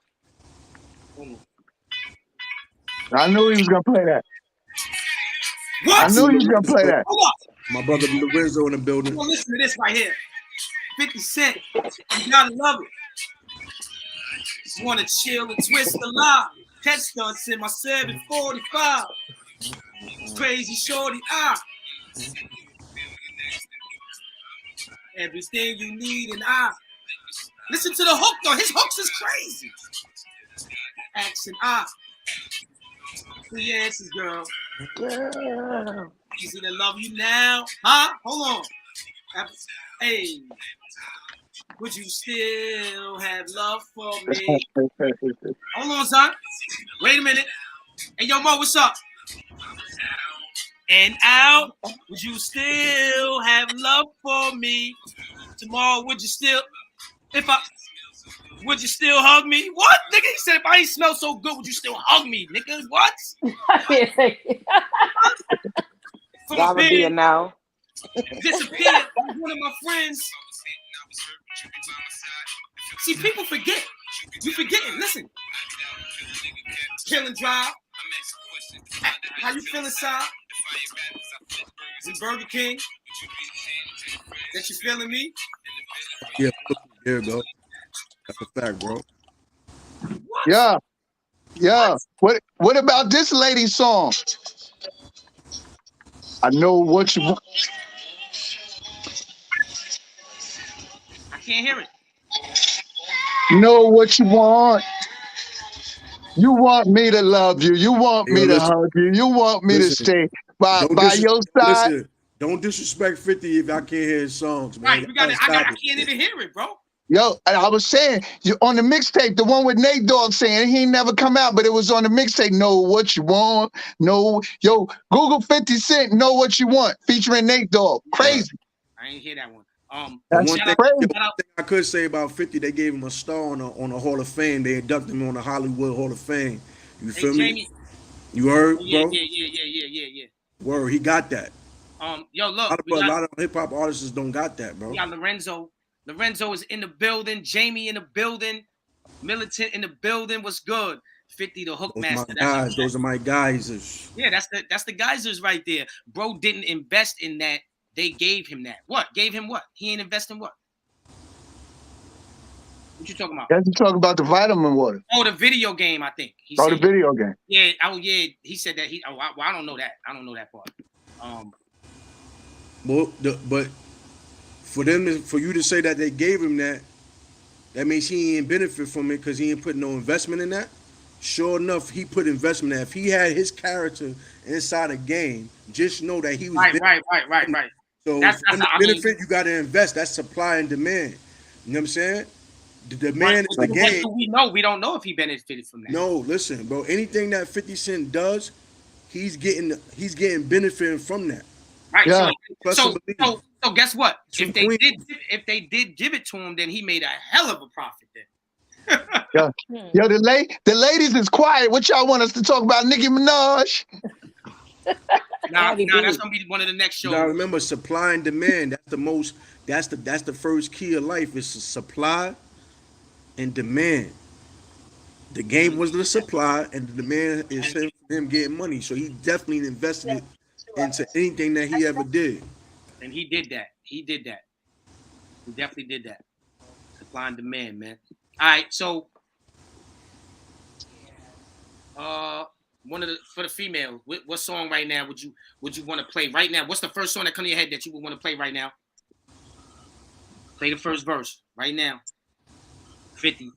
I knew he was gonna play that. What? I knew he was gonna play that. Hold on. My brother Lorenzo in the building. Listen to this right here. 50 Cent. You gotta love it. Just wanna chill and twist the line. Head stunts in my 745. Crazy shorty, everything you need and listen to the hook though. His hooks is crazy. Action three answers, girl. Easy to love you now. Huh? Hold on. Hey. Would you still have love for me? Hold on, son. Wait a minute. Hey, yo, Mo, what's up? And out. Would you still have love for me? Tomorrow, would you still hug me? What? Nigga, he said, if I ain't smell so good, would you still hug me? Nigga, what? That would be a no. Disappeared. One of my friends. See, people forget. You forgetting. Listen. Killing Drive. How you feeling, Sai? In Burger King? That you feeling me? Yeah, there you go. That's a fact, bro. What? Yeah. Yeah. What about this lady's song? I know what you want. I can't hear it. Know what you want. You want me to love you. You want Yo, me to listen, hug you. You want me to listen. stay by Don't your side. listen. Don't disrespect 50 if I can't hear his songs, man. Right, we got it. I can't even hear it, bro. Yo, and I was saying, you on the mixtape, the one with Nate Dogg saying he ain't never come out, but it was on the mixtape. Know what you want. Know, yo, Google 50 Cent, Know What You Want, featuring Nate Dogg. Crazy. I ain't hear that one. That's one thing, crazy. one thing I could say about 50, they gave him a star on the Hall of Fame. They inducted him on the Hollywood Hall of Fame. You feel me? Jamie. You heard, Yeah, bro? yeah. Word, he got that. Yo, look, A lot of hip hop artists don't got that, bro. We got Lorenzo. Lorenzo is in the building. Jamie in the building. Militant in the building. What's good? 50 the hook master. Those are my guys. Yeah, that's the geysers right there. Bro didn't invest in that. They gave him that. What? Gave him what? He ain't invest in what? What you talking about? That's you talking about the vitamin water. Oh, the video game, I think. The video game. Yeah. Oh, yeah. He said that. I don't know that. I don't know that part. But for you to say that they gave him that means he ain't benefit from it because he ain't put no investment in that. Sure enough, he put investment in that. If he had his character inside a game, just know that he was right. So that's benefit, you got to invest. That's supply and demand. You know what I'm saying? The demand is the game. Do we know? We don't know if he benefited from that. No, listen, bro. Anything that 50 Cent does, he's getting benefiting from that. Right. Yeah. So guess what? If they did give it to him, then he made a hell of a profit then. Yeah. Yo, the ladies is quiet. What y'all want us to talk about? Nicki Minaj? Nah, that's gonna be one of the next shows. Now remember, supply and demand. That's the first key of life. Is supply and demand. The game was the supply, and the demand is him getting money. So he definitely invested into anything that he ever did. And he did that. He definitely did that. Supply and demand, man. All right, so for the female, what song right now would you want to play right now? What's the first song that comes to your head that you would want to play right now? Play the first verse right now. 50. You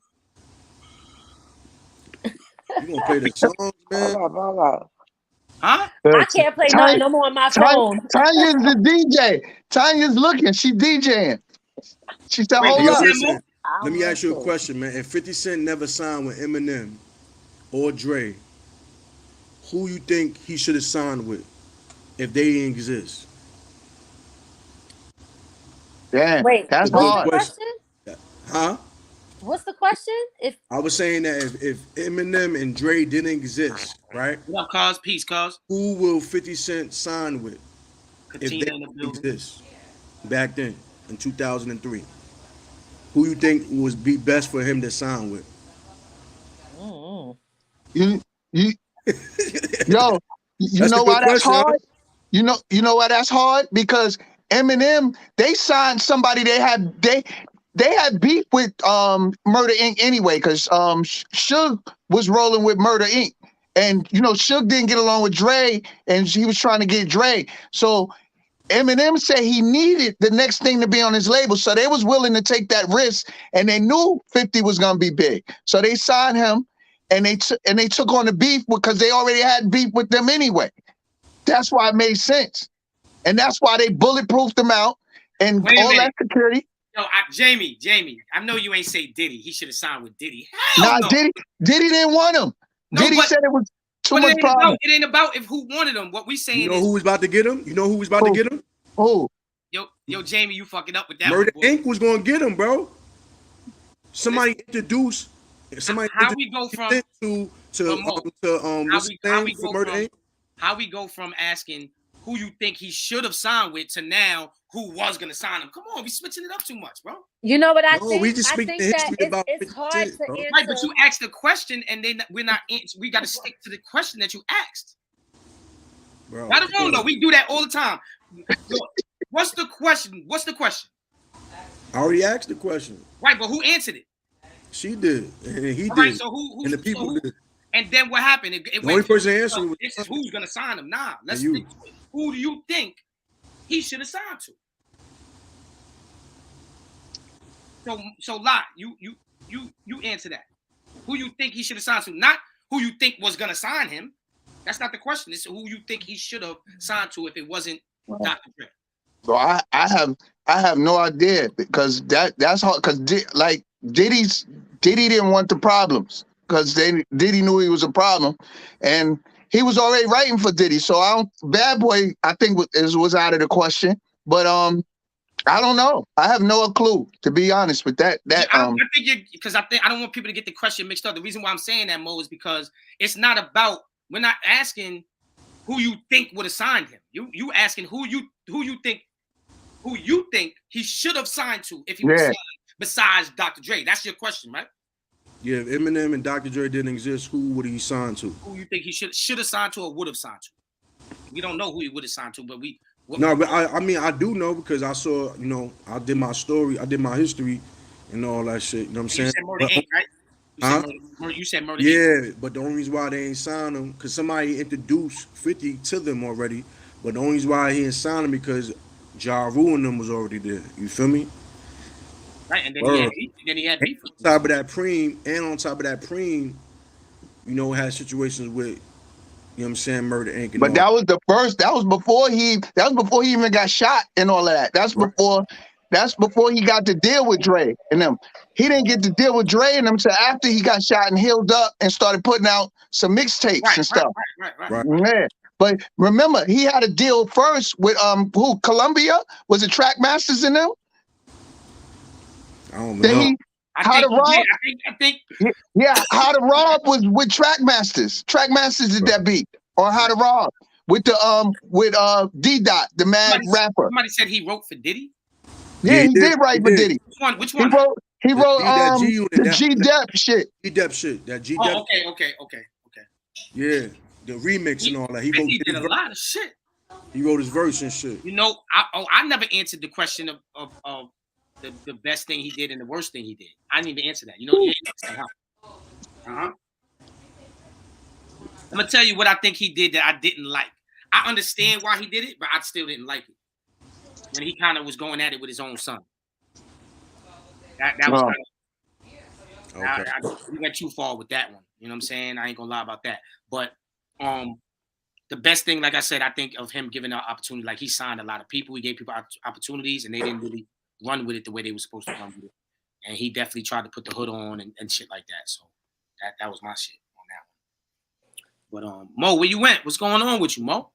gonna play the songs, man? Huh? I can't play nothing no more on my phone. Tanya's the DJ. Tanya's looking. She DJing. She said, hold up. Listen, let me ask you a question, man. If 50 Cent never signed with Eminem or Dre, who you think he should have signed with if they didn't exist? Damn, Wait, that's what's hard. the question? Huh? What's the question? I was saying that if Eminem and Dre didn't exist, right? What up, cuz? Peace, cuz. Who will 50 Cent sign with if they didn't exist back then in 2003? Who you think would be best for him to sign with? You know why that's hard? You know why that's hard? Because Eminem, they signed somebody they had beef with Murder Inc. anyway, because Suge was rolling with Murder Inc. And Suge didn't get along with Dre, and he was trying to get Dre. So Eminem said he needed the next thing to be on his label. So they was willing to take that risk, and they knew 50 was gonna be big. So they signed him, and they took on the beef because they already had beef with them anyway. That's why it made sense. And that's why they bulletproofed him out and all that security. Yo, Jamie, I know you ain't say Diddy. He should have signed with Diddy. Nah, no. Diddy didn't want him. No, Diddy said it was too much problem. It ain't about if who wanted him. What we saying is, who was about to get him? You know who was about to get him? Who? Yo, Jamie, you fucking up with that. Murder Inc. was gonna get him, bro. Somebody introduced. How we go from how we go from asking who you think he should have signed with to now who was gonna sign him. Come on, we switching it up too much, bro. You know what I No, think? we just I speak think the that history about it's 50 hard Cent, to bro. answer. Right, but you asked the question, and then we got to stick to the question that you asked. Bro, Right or wrong, though, we do that all the time. Look, what's the question? What's the question? I already asked the question. Right, but who answered it? She did, and he All did, right, so who and the people who, did. and then what happened? It The went only to, person answering was this is who's gonna sign him. Nah, let's you. stick to it. Who do you think he should have signed to? So Lot, you answer that. Who you think he should have signed to? Not who you think was gonna sign him. That's not the question. It's who you think he should have signed to if it wasn't Dr. Dre. So I have no idea because that's hard because Diddy didn't want the problems because Diddy knew he was a problem, and he was already writing for Diddy. So Bad Boy I think was out of the question. But I don't know. I have no clue, to be honest with that. I think because I don't want people to get the question mixed up. The reason why I'm saying that, Mo, is because it's not about, we're not asking who you think would have signed him. You asking who you think he should have signed to if he was signed besides Dr. Dre. That's your question, right? Yeah, if Eminem and Dr. Dre didn't exist, who would he sign to? Who you think he should have signed to or would have signed to? We don't know who he would have signed to, but but I mean, I do know because I saw, I did my story, I did my history and all that shit. You know what I'm saying? You said Murder Inc., right? You said Murder Inc. Yeah, but the only reason why they ain't signed him, because somebody introduced 50 to them already, but the only reason why he ain't signed him because Ja Rule and them was already there. You feel me? Right, and then he had beef. On top of that, Preem, had situations with, you know what I'm saying, Murder Inc. But that was the first. That was before he even got shot and all of that. That's before he got to deal with Dre and them. He didn't get to deal with Dre and them until after he got shot and healed up and started putting out some mixtapes and stuff. Right. Yeah. But remember, he had a deal first with who? Columbia? Was it Track Masters in them? I don't know. How to Rob? I think. Yeah, How to Rob was with Track Masters. Track Masters did that beat on How to Rob with the D Dot, the mad rapper. Somebody said he wrote for Diddy. Yeah, he did write for Diddy. Which one? He wrote the G-Dep shit. G-Dep shit. That G-Dep. Oh, okay. Yeah, the remix and all that. He did a lot of shit. He wrote his verse and shit. I never answered the question of the best thing he did and the worst thing he did. I didn't even answer that. You didn't answer that, I'm gonna tell you what I think he did that I didn't like. I understand why he did it, but I still didn't like it. When he kind of was going at it with his own son. That was kind of, we went too far with that one. You know what I'm saying? I ain't gonna lie about that. But the best thing, like I said, I think of him giving an opportunity. Like he signed a lot of people. He gave people opportunities, and they didn't really run with it the way they were supposed to run with it. And he definitely tried to put the hood on and shit like that. So that was my shit on that one. But Mo, where you went? What's going on with you, Mo?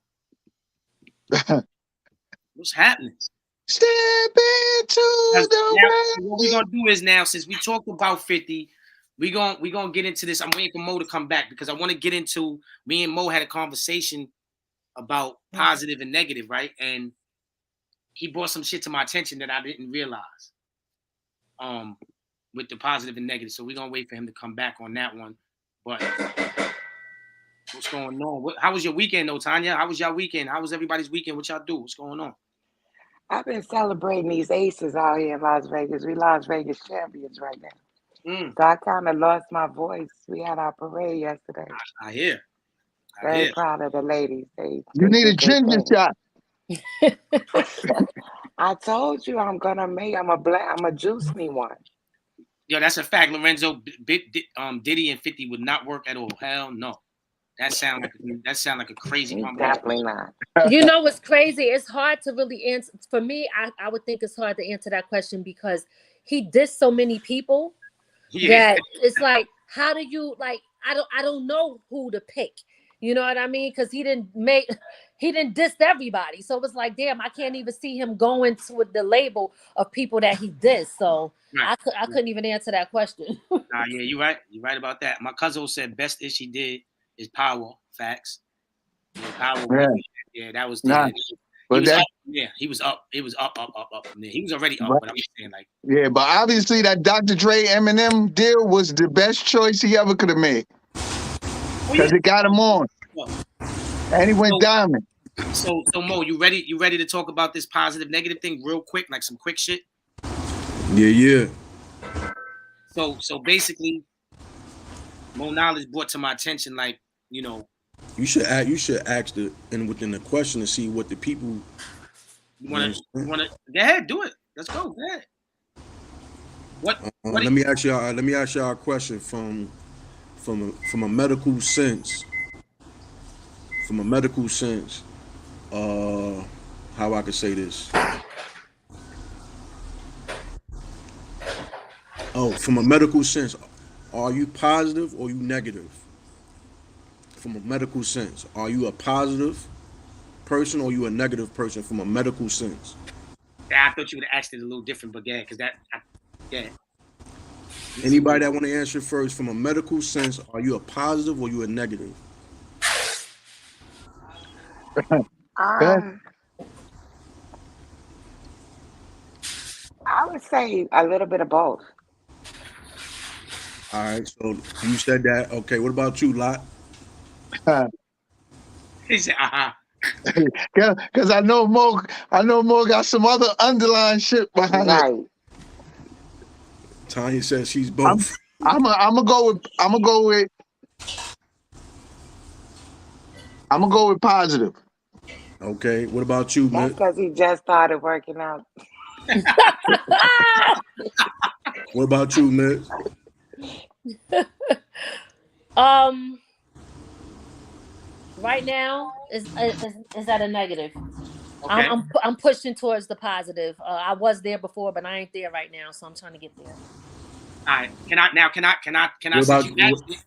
What's happening? Step into the what we're gonna do is now, since we talked about 50, we gonna get into this. I'm waiting for Mo to come back because I want to get into, me and Mo had a conversation about positive and negative, right? And he brought some shit to my attention that I didn't realize. With the positive and negative. So we're gonna wait for him to come back on that one. But what's going on? How was your weekend though, Tanya? How was y'all weekend? How was everybody's weekend? What y'all do? What's going on? I've been celebrating these aces out here in Las Vegas. We Las Vegas champions right now. So I kind of lost my voice. We had our parade yesterday. I hear. Very proud of the ladies. You need a ginger shot. I told you I'm a juice me one. Yo, that's a fact. Lorenzo, Diddy and 50 would not work at all. Hell no. That sound like a crazy combination. Definitely not. You know what's crazy? It's hard to really answer. For me, I would think it's hard to answer that question because he dissed so many people that it's like, how do you I don't know who to pick. You know what I mean? Because he didn't diss everybody. So it was like, damn, I can't even see him going to the label of people that he dissed. So I couldn't even answer that question. Yeah, you're right. You're right about that. My cousin said best ish he did is Power. Facts. Power. Yeah, that was nice. But that, yeah, he was up. It was up from there. He was already up, but, but I'm saying like, yeah, but obviously that Dr. Dre Eminem deal was the best choice he ever could have made because it got him on, and he went diamond. So Mo, you ready? You ready to talk about this positive, negative thing real quick, like some quick shit? Yeah. So basically, Mo Knowledge brought to my attention, like, you know, You should ask within the question to see what the people. you wanna go ahead, do it. Let's go. Go ahead. What let me ask y'all a question from a medical sense. From a medical sense, how I could say this. Oh, from a medical sense, are you positive or you negative? From a medical sense, are you a positive person or you a negative person from a medical sense? I thought you would have asked it a little different, but yeah, because Anybody that want to answer first, from a medical sense, are you a positive or you a negative? I would say a little bit of both. All right, so you said that. Okay, what about you, Lot? He said, Because I know Mo got some other underlying shit behind it. Tanya says she's both. I'm gonna go with positive. Okay, what about you, That's because he just started working out. What about you, Miss? Right now is at a negative. Okay. I'm pushing towards the positive. I was there before, but I ain't there right now, so I'm trying to get there. all right. Can I since you asked it,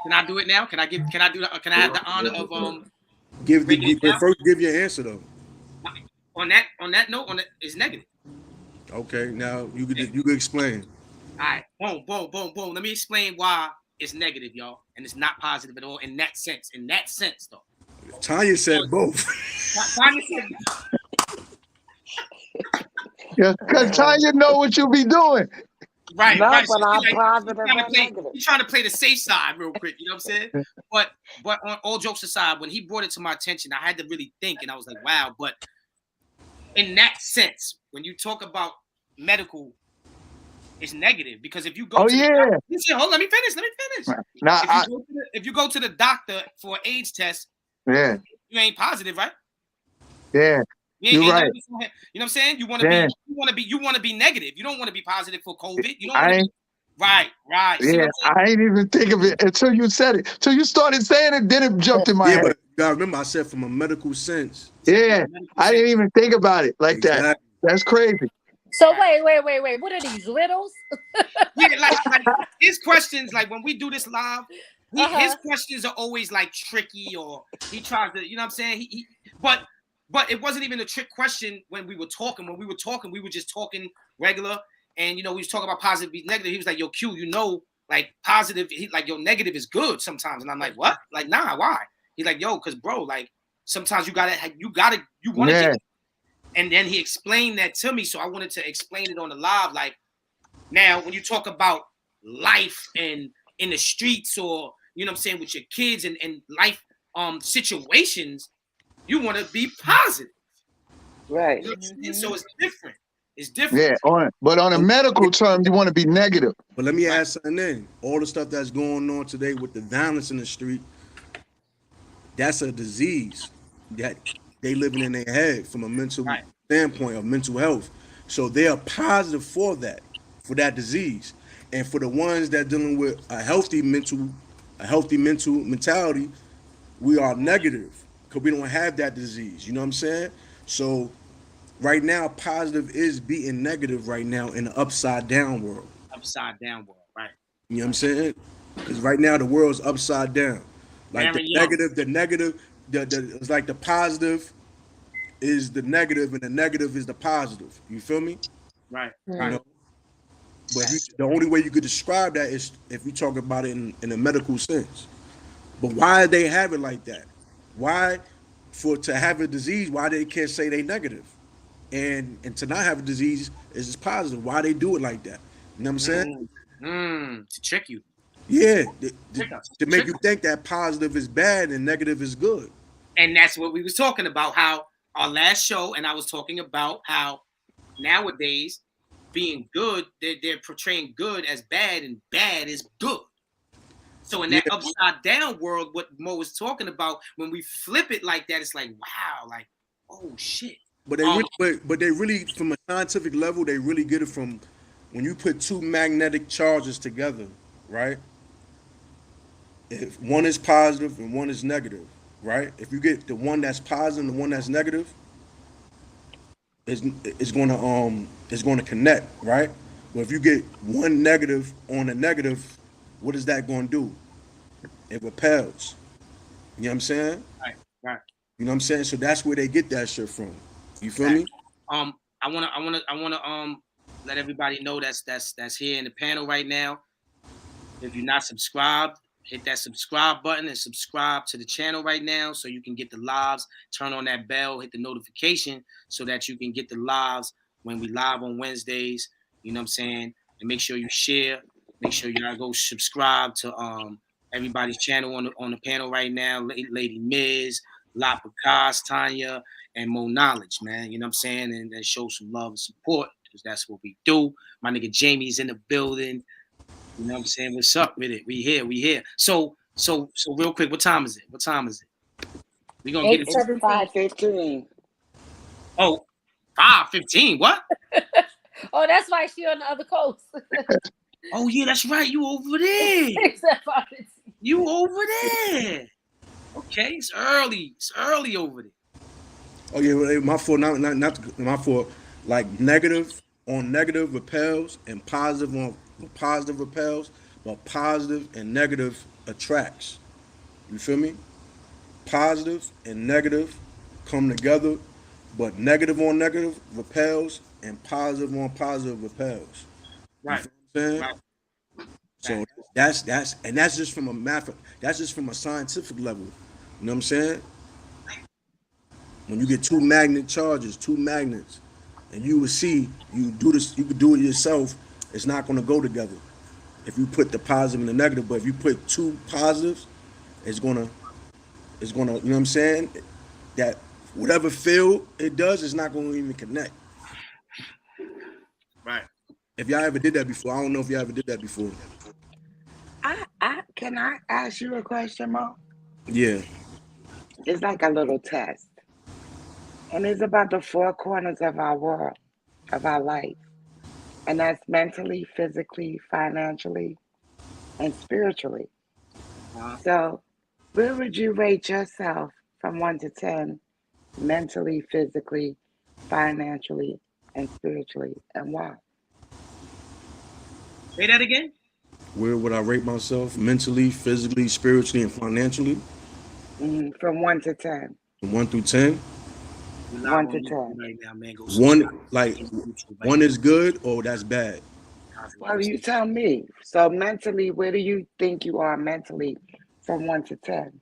can I do it now? Can I have the honor of give your answer though. On that note, it's negative. Okay, now you could explain. All right, boom. Let me explain why it's negative, y'all, and it's not positive at all in that sense. In that sense, though. Tanya said both. Tanya said. Yeah, because Tanya know what you be doing. Right. No, right. but So I'm positive and negative. He's trying to play the safe side real quick. You know what I'm saying? But on all jokes aside, when he brought it to my attention, I had to really think, and I was like, wow. But in that sense, when you talk about medical, it's negative because if you go to the doctor, let me finish. Now, if you go to the doctor for an AIDS test, you ain't positive, right? Yeah. You're right. You know what I'm saying? You want to be negative. You don't want to be positive for COVID. You don't right. Yeah, I ain't even think of it until you said it. Till you started saying it, then it jumped in my head. But you gotta remember I said from a medical sense. Yeah. I didn't even think about it like that. That's crazy. So wait. What are these riddles? Yeah, like his questions, like when we do this live, his questions are always like tricky, or he tries to, you know what I'm saying? But it wasn't even a trick question when we were talking. When we were talking, we were just talking regular, and we was talking about positive, negative. He was like, "Yo, Q, like positive. Like, yo, negative is good sometimes." And I'm like, "What? Like, nah, why?" He's like, "Yo, cause bro, like sometimes you want to get." And then he explained that to me, so I wanted to explain it on the live. Like, now when you talk about life and in the streets, or you know what I'm saying, with your kids and life situations, you want to be positive, right? You know what I'm saying? So it's different. It's different. Yeah, but on a medical term, you want to be negative. But let me add something in. All the stuff that's going on today with the violence in the street, that's a disease that they living in their head from a mental standpoint of mental health. So they are positive for that disease. And for the ones that dealing with a healthy mental mentality, we are negative because we don't have that disease. You know what I'm saying? So right now, positive is beating negative right now in the upside down world. Upside down world, right? You know what I'm saying? Because right now the world's upside down. Like the negative, it's like the positive is the negative and the negative is the positive. You feel me? Right. You know? But the only way you could describe that is if we talk about it in a medical sense. But why they have it like that? Why to have a disease, why they can't say they negative, and to not have a disease is just positive. Why they do it like that? You know what I'm saying? To trick you. Yeah, Trick us. to make you think that positive is bad and negative is good. And that's what we was talking about. How our last show, and I was talking about how nowadays being good, they're portraying good as bad and bad is good. So in that upside down world, what Mo was talking about, when we flip it like that, it's like, wow, like, oh shit. But they really, from a scientific level, they really get it from when you put two magnetic charges together, right? If one is positive and one is negative, right? If you get the one that's positive and the one that's negative, it's gonna connect, right? But if you get one negative on a negative, what is that gonna do? It repels. You know what I'm saying? Right. You know what I'm saying? So that's where they get that shit from. You feel me? I wanna let everybody know that's here in the panel right now. If you're not subscribed, hit that subscribe button and subscribe to the channel right now so you can get the lives. Turn on that bell, hit the notification so that you can get the lives when we live on Wednesdays. You know what I'm saying? And make sure you share. Make sure y'all go subscribe to everybody's channel on the panel right now. Lady Miz, La Picasso, Tanya, and Mo Knowledge, man. You know what I'm saying? And show some love and support because that's what we do. My nigga Jamie's in the building. You know what I'm saying? What's up with it? We here. So real quick, what time is it? We gonna get it. It's 5:15. Oh, 5:15. What? Oh, that's why she on the other coast. Oh yeah, that's right. You over there. You over there. Okay, it's early. It's early over there. Oh yeah, my fault. Not my fault. Like negative on negative repels and positive on positive repels, but positive and negative attracts. You feel me? Positive and negative come together, but negative on negative repels and positive on positive repels. Right. You feel what I'm saying? So that's just from that's just from a scientific level. You know what I'm saying? When you get two magnet charges, two magnets, and you will see you do this, you could do it yourself. It's not going to go together if you put the positive and the negative. But if you put two positives, it's gonna, you know what I'm saying? That whatever field it does, it's not going to even connect. Right. If y'all ever did that before, I don't know if y'all ever did that before. Can I ask you a question, Mo? Yeah. It's like a little test. And it's about the four corners of our world, of our life. And that's mentally, physically, financially, and spiritually. So where would you rate yourself from 1 to 10, mentally, physically, financially, and spiritually, and why? Say that again. Where would I rate myself? Mentally, physically, spiritually, and financially? From 1 to 10. From 1 through 10? 1 to 10. Right now, man. One is good or that's bad? Well, you tell me. So mentally, where do you think you are mentally from 1 to 10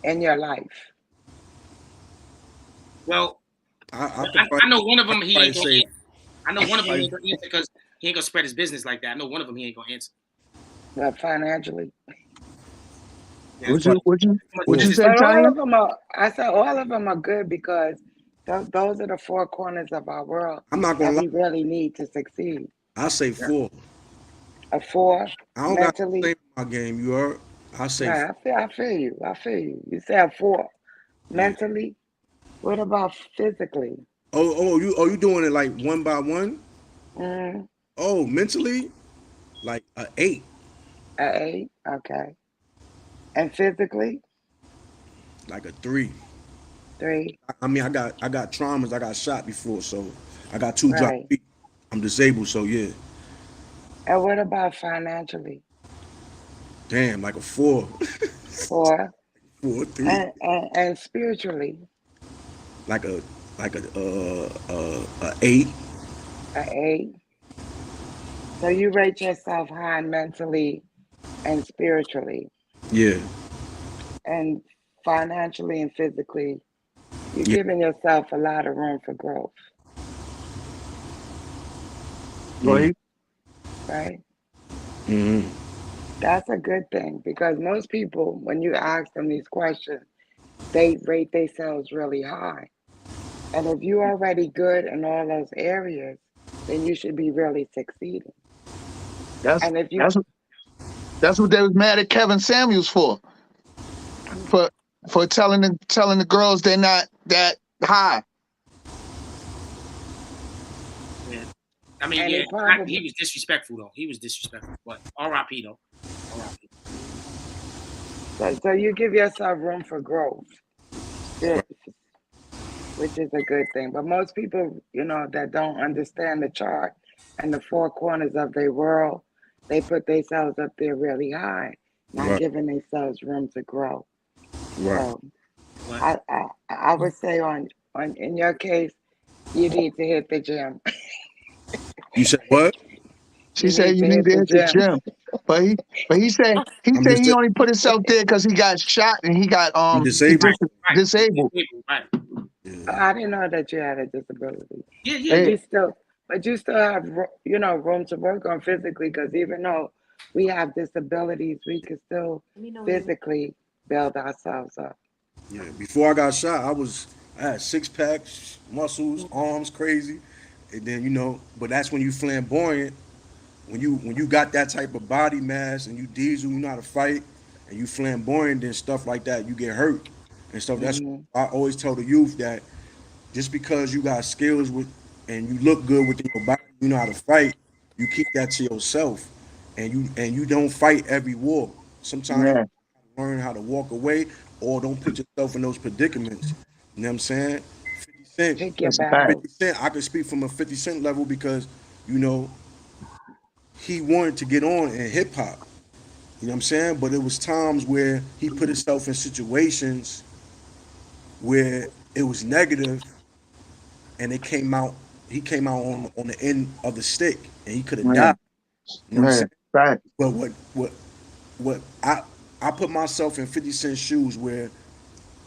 in your life? Well, I know one of them he ain't gonna answer. I know one of them he ain't gonna answer because he ain't gonna spread his business like that. I know one of them he ain't gonna answer. Well, financially. What you say, Tanya? I said all of them are good because those are the four corners of our world. I'm not gonna that we really need to succeed. I say 4. A 4. I don't mentally. Got to play my game. You heard? I say. Nah, I feel you. You say a 4. Mentally. What about physically? You doing it like one by one? Mm-hmm. Oh, mentally, like a 8. A 8. Okay. And physically? Like a 3. 3. I mean, I got traumas. I got shot before, so I got 2 drop feet. I'm disabled, so yeah. And what about financially? Damn, like a 4. 4. 4, 3. And spiritually? Like a 8. An 8. So you rate yourself high mentally and spiritually. Yeah. And financially and physically, you're Yeah. giving yourself a lot of room for growth, Mm. right? Mm-hmm. That's a good thing because most people, when you ask them these questions, they rate themselves really high. And if you're already good in all those areas, then you should be really succeeding. That's And if you, that's that's what they was mad at Kevin Samuels um, for telling the girls they're not that high. Yeah. I mean, and yeah, he probably, he was disrespectful though. He was disrespectful, but R.I.P. though. R.I.P. so you give yourself room for growth, yeah, which is a good thing. But most people, that don't understand the chart and the four corners of their world, they put themselves up there really high, not Right. giving themselves room to grow. Right. So But I would say on in your case, you need to hit the gym. You said what? She You said need you to need hit to the hit the gym. gym, but he said I'm just he only put himself there because he got shot and he got I'm he disabled. disabled. right. Oh, Yeah. I didn't know that you had a disability, Yeah, yeah, but Hey, yeah. you still have room to work on physically because even though we have disabilities, we can still physically build ourselves up. Yeah. Before I got shot, I had six packs, muscles, arms, crazy, and then but that's when you flamboyant. When you got that type of body mass and you diesel, you know how to fight, and you flamboyant and stuff like that, you get hurt and stuff. That's Hmm. I always tell the youth that just because you got skills with and you look good within your body, you know how to fight. You keep that to yourself, and you don't fight every war. Sometimes you man, learn how to walk away or don't put yourself in those predicaments. You know what I'm saying? 50 Cent, Pick your that's a fact. battles. 50 Cent, I could speak from a 50 Cent level because, you know, he wanted to get on in hip hop. You know what I'm saying? But it was times where he put himself in situations where it was negative and it came out he came out on the end of the stick and he could have died. Man, You know what I'm man, saying? fact. But what I put myself in 50 Cent's shoes where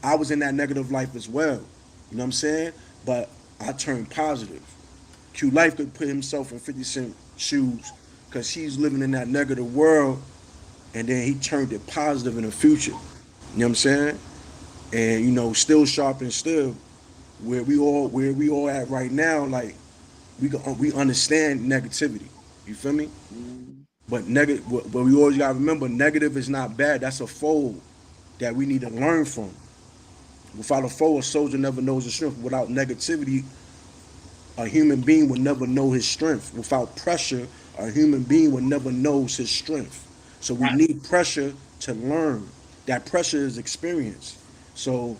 I was in that negative life as well. You know what I'm saying? But I turned positive. Q Life could put himself in 50 Cent shoes because he's living in that negative world and then he turned it positive in the future. You know what I'm saying? And still sharp and still where we all at right now, like we understand negativity. You feel me? Mhm. But negative, but we always gotta remember, negative is not bad. That's a foe that we need to learn from. Without a foe, a soldier never knows his strength. Without negativity, a human being would never know his strength. Without pressure, a human being would never know his strength. So we Right. need pressure to learn. That pressure is experience. So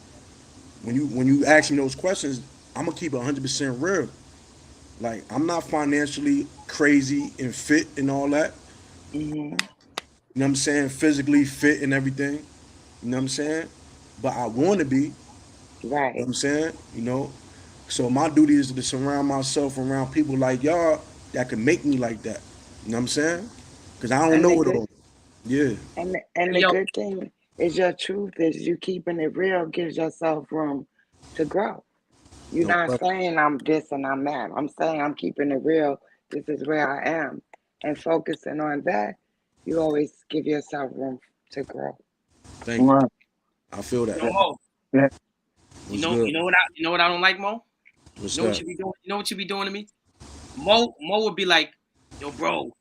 when you ask me those questions, I'm gonna keep it 100% real. Like I'm not financially crazy and fit and all that. Mhm. You know what I'm saying? Physically fit and everything. You know what I'm saying? But I want to be. You know what Right. I'm saying? So my duty is to surround myself around people like y'all that can make me like that. You know what I'm saying? Because I don't And the know it good all. Yeah. and the Yo, good thing is your truth is you keeping it real gives yourself room to grow. You're No not question. saying I'm this and I'm that. I'm saying I'm keeping it real. This is where I am. And focusing on that, you always give yourself room to grow. Thank you. Right. I feel that. yo, Mo. Yeah. What's good? You know what I don't like, Mo? What's You know what that? you be doing? You know what you be doing to me? Mo would be like, yo, bro,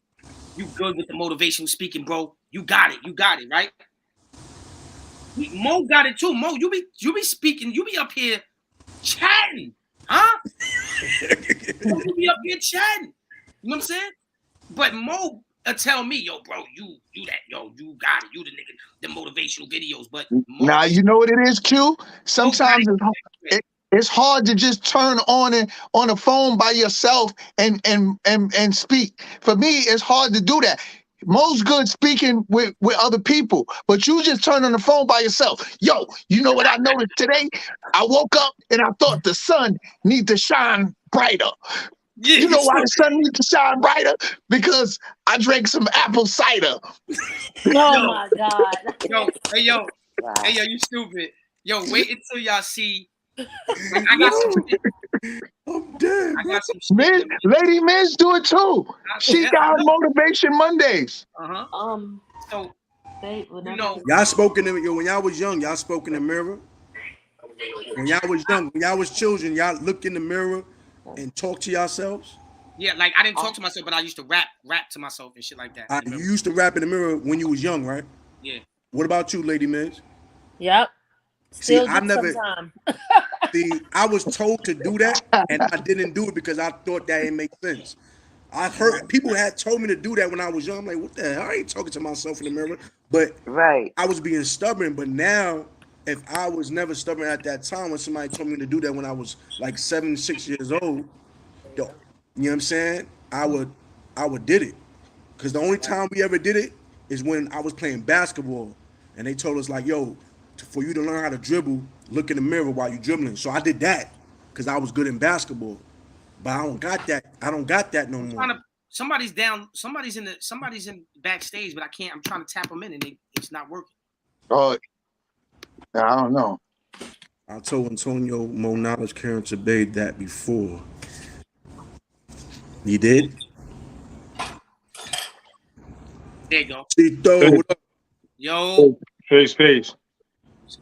you good with the motivational speaking, bro. You got it. You got it, right? Mo got it too. Mo, you be speaking, you be up here chatting, huh? You be up here chatting. You know what I'm saying? But Mo tell me, yo, bro, you that, yo, you got it. You the nigga, the motivational videos. But Now you know what it is, Q. Mo got Sometimes it's hard to just turn on and on a phone by yourself and speak. For me, it's hard to do that. Mo's good speaking with other people, but you just turn on the phone by yourself. Yo, you know what I noticed today? I woke up and I thought the sun need to shine brighter. Yeah, You you know why the stupid. sun needs to shine brighter? Because I drank some apple cider. Oh Yo, my God. yo, hey yo, Wow. you stupid. Yo, wait until y'all see. Like, I got some shit. I'm dead. I got some Miz, shit. Lady Miz do it too. She got her Motivation Mondays. So They you know, Y'all spoke in the when y'all was young. Y'all spoke in the mirror. When y'all was young, when y'all was children, y'all look in the mirror and talk to yourselves. yeah, like I didn't talk to myself, but I used to rap to myself and shit like that. You used to rap in the mirror when you was young, right? Yeah. What about you, Lady Miz? Yep. See, Still I do never. sometime. See, I was told to do that, and I didn't do it because I thought that didn't make sense. I heard people had told me to do that when I was young. I'm like, what the hell? I ain't talking to myself in the mirror. But Right. I was being stubborn. But now, if I was never stubborn at that time when somebody told me to do that when I was like 7, 6 years old, you know what I'm saying? I would did it. Because the only time we ever did it is when I was playing basketball. And they told us like, yo, for you to learn how to dribble, look in the mirror while you dribbling. So I did that because I was good in basketball. But I don't got that. I don't got that no more. Somebody's down. Somebody's in backstage, but I can't. I'm trying to tap them in, and it's not working. Oh, I don't know. I told Antonio Mo Knowledge Karen to bathe that before. You did? There you go. Tito, Yo. Peace.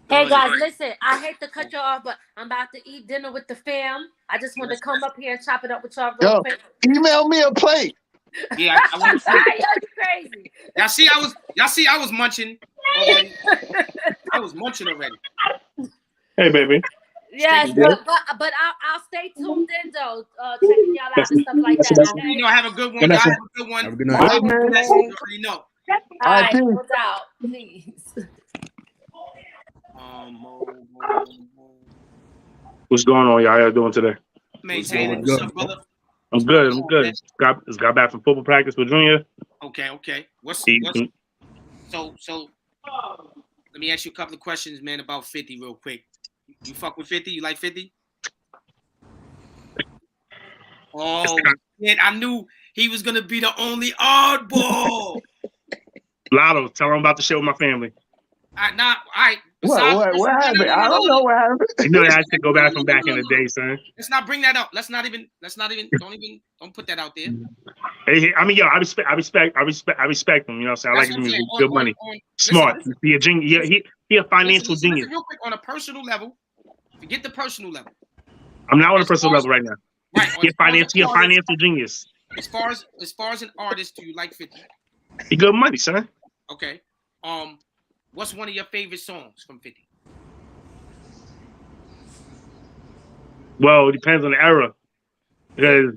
Hey guys, listen, I hate to cut you off, but I'm about to eat dinner with the fam. I just want to come up here and chop it up with y'all real quick. Email me a plate. Yeah, I want to. You're crazy. Y'all see, I was munching already. I was munching already. Hey, baby. Yes, but I'll stay tuned in though, checking y'all out and stuff like that. Okay? You know, have a good one. Y'all have a good one. have a good night. All right, man. You already know. All right, no doubt. Please. What's going on, y'all? How y'all doing today? Maintaining. What's up, brother? I'm good. Just got back from football practice with Junior. Okay. What's so? Let me ask you a couple of questions, man, about 50 real quick. You fuck with 50? You like 50? Oh, shit, I knew he was gonna be the only oddball. Lotto, tell him about the shit with my family. All right. What happened? I don't know what happened. You know, I had to go back from back in the day, son. Let's not bring that up. Don't put that out there. Hey, I mean, yo, I respect him. You know what I'm saying? I like his music. Good money. Smart. He a genius. He a financial genius. Listen real quick, on a personal level, forget the personal level. I'm not on a personal level right now. Right. He a financial genius. As far as an artist, do you like 50? He good money, son. Okay. What's one of your favorite songs from 50? Well, it depends on the era. Because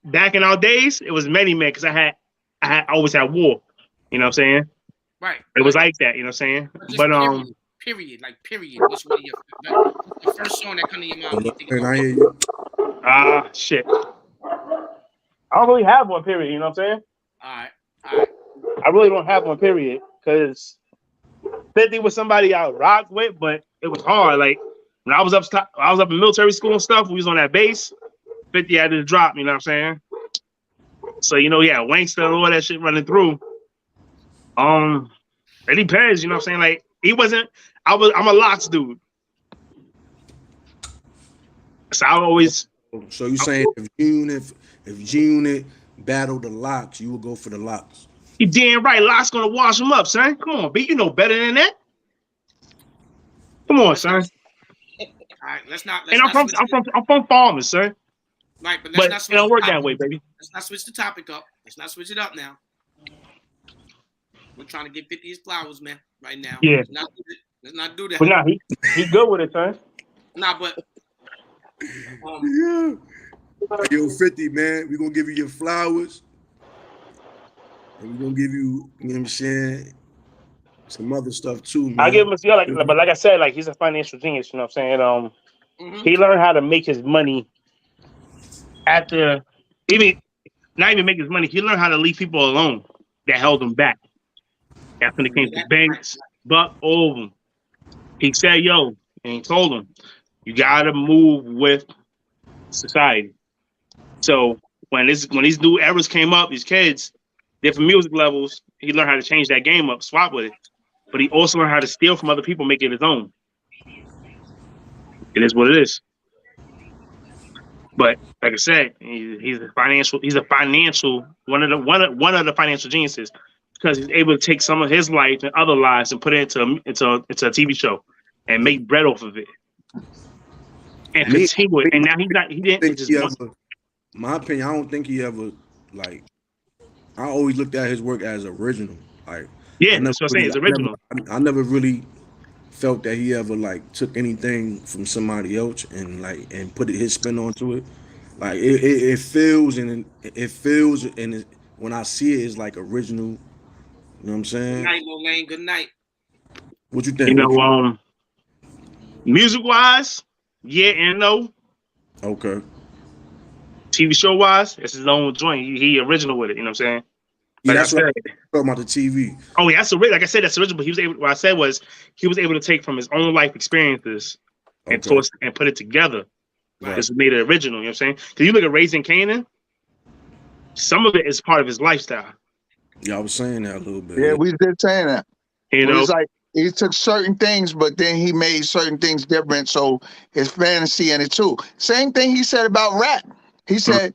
back in our days, it was many men because I always had war. You know what I'm saying? Right. It was like that, you know what I'm saying? But period. What's one of the first song that come to your mind? And I hear you. Shit. I don't really have one, period, you know what I'm saying? All right. I really don't have one, period, because 50 was somebody I rocked with, but it was hard. Like when I was up in military school and stuff, we was on that base. 50 had to drop, you know what I'm saying? So Wangster and all that shit running through. It depends, you know what I'm saying? Like he wasn't. I'm a Locks dude, so I always. So you saying if G-Unit battled the Locks, you would go for the Locks? You damn right. Locks gonna wash him up, son. Come on, B. You know better than that. Come on, son. All right, let's not. I'm from Farmers, sir. Right, but it don't work that way, baby. Let's not switch the topic up. Let's not switch it up now. We're trying to get 50 his flowers, man, right now. Yeah. Let's not do that. But nah, he good with it, son. Nah, but Yo, 50, man, we're gonna give you your flowers. And we're gonna give you know what I'm saying, some other stuff too, man. I give him but like I said, like he's a financial genius, you know what I'm saying? He learned how to make his money not even make his money, he learned how to leave people alone that held him back. That's when it came to banks, Buck, all of them. He said, and he told him, you gotta move with society. So when these new eras came up, these kids, different music levels, he learned how to change that game up, swap with it. but he also learned how to steal from other people, make it his own. It is what it is. But like I said, he's a financial one of the financial geniuses because he's able to take some of his life and other lives and put it into a TV show and make bread off of it and continue it. And now he didn't just. My opinion, I don't think he ever like. I always looked at his work as original. Like, yeah, that's what I'm saying. It's original. I never really felt that he ever like took anything from somebody else and put his spin onto it. Like it feels and when I see it, it's like original. You know what I'm saying? Good night, Lil Lane. Good night. What you think? You know, music wise, yeah and no. Okay. TV show wise, it's his own joint. He original with it. You know what I'm saying? Yeah, that's what I'm talking about, the TV. Oh, yeah, that's like I said, that's original. But he was able. What I said was he was able to take from his own life experiences and put it together. Right. This made it original. You know what I'm saying? Because you look at Raising Kanan, some of it is part of his lifestyle. Yeah, I was saying that a little bit. Yeah, we did saying that. You know, it's like he took certain things, but then he made certain things different. So his fantasy in it too. Same thing he said about rap. He said,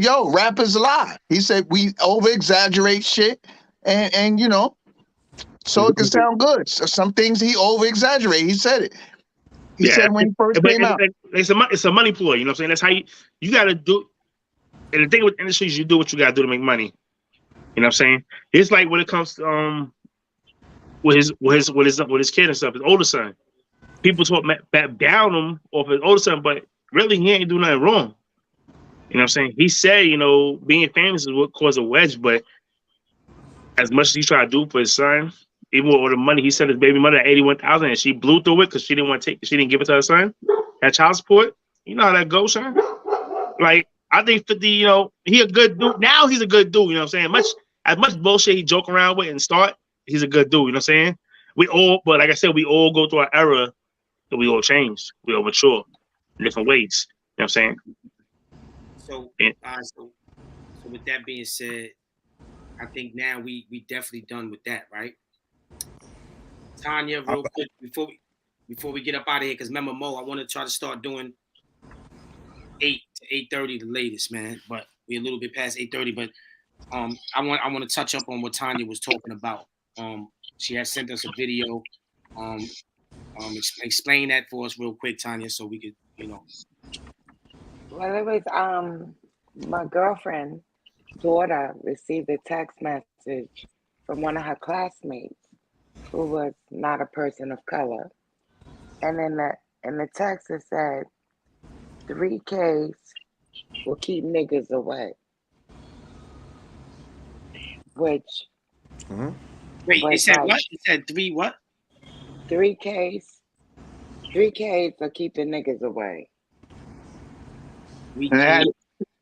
yo, rap is a lie. He said we over exaggerate shit, and you know, so it can sound good. So some things he over exaggerate. He said it. He said when he first came out. It's a money ploy. You know what I'm saying? That's how you got to do. And the thing with industries, you do what you got to do to make money. You know what I'm saying? It's like when it comes to with his kid and stuff, his older son. People talk down him off his older son, but really he ain't do nothing wrong. You know what I'm saying? He said, you know, being famous is what caused a wedge, but as much as he tried to do for his son, even with all the money, he sent his baby mother at $81,000 and she blew through it because she didn't give it to her son. That child support, you know how that goes, son. Like, I think 50, you know, he a good dude. Now he's a good dude, you know what I'm saying? As much bullshit he joke around with and start, he's a good dude, you know what I'm saying? But like I said, we all go through our era that we all change. We all mature in different ways. You know what I'm saying? So, so with that being said, I think now we definitely done with that, right? Tanya, real quick before we get up out of here, because remember, Mo, I want to try to start doing 8 to 8:30 the latest, man. But we're a little bit past 8:30. But I want to touch up on what Tanya was talking about. She has sent us a video. Explain that for us real quick, Tanya, so we could, you know. Well, it was my girlfriend's daughter received a text message from one of her classmates who was not a person of color, and in the text it said, 3Ks will keep niggas away. Which wait, it said what? It said 3 what? 3Ks will keep the niggas away. And it had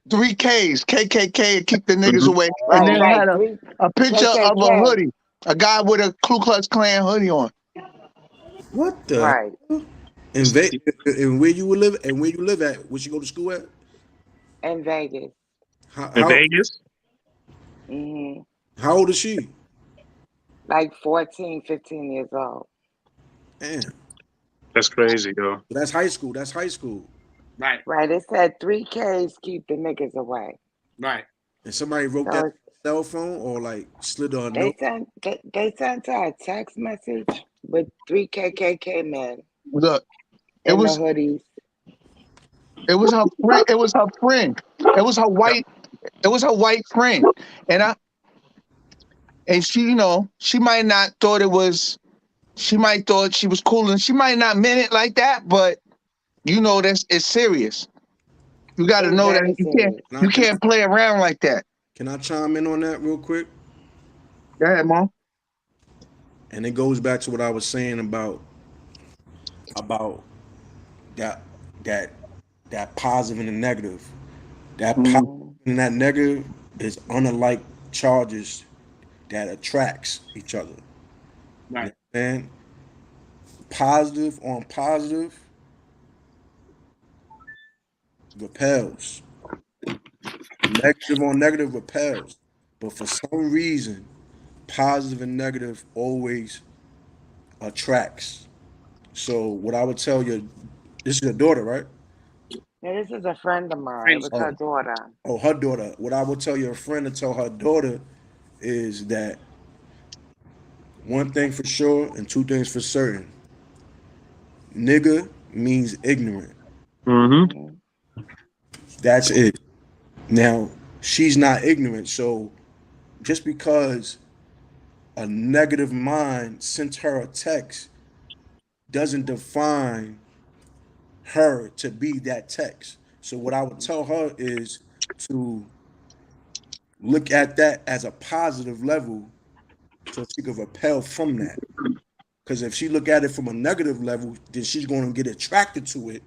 3 Ks, KKK, keep the niggas away. And then it had a picture KKK. of a hoodie, a guy with a Ku Klux Klan hoodie on. What the? Right. And where you live at? Where you go to school at? In Vegas. In Vegas? Mm-hmm. How old is she? Like 14, 15 years old. Damn. That's crazy, yo. That's high school. That's high school. Right. Right. It said 3Ks keep the niggas away. Right. And somebody wrote that on cell phone or like slid on a note? They sent her a text message with 3 KKK men. Look, the hoodies. It was her friend. It was her friend. It was her white. It was her white friend. And she, you know, she might not thought it was. She might thought she was cool, and she might not meant it like that. But you know, it's serious. You got to know that you can't play around like that. Can I chime in on that real quick? Go ahead, Mom. And it goes back to what I was saying about that positive and the negative. That positive and that negative is unlike charges that attracts each other. Right. And positive on positive repels. Negative on negative repels. But for some reason, positive and negative always attracts. So what I would tell you, this is your daughter, right? Yeah, this is a friend of mine. It was her daughter. Oh, her daughter. What I would tell your friend to tell her daughter is that one thing for sure and two things for certain. Nigga means ignorant. Mm-hmm. Hmm. That's it. Now, she's not ignorant, so just because a negative mind sent her a text doesn't define her to be that text. So what I would tell her is to look at that as a positive level so she could repel from that. Because if she look at it from a negative level, then she's going to get attracted to it,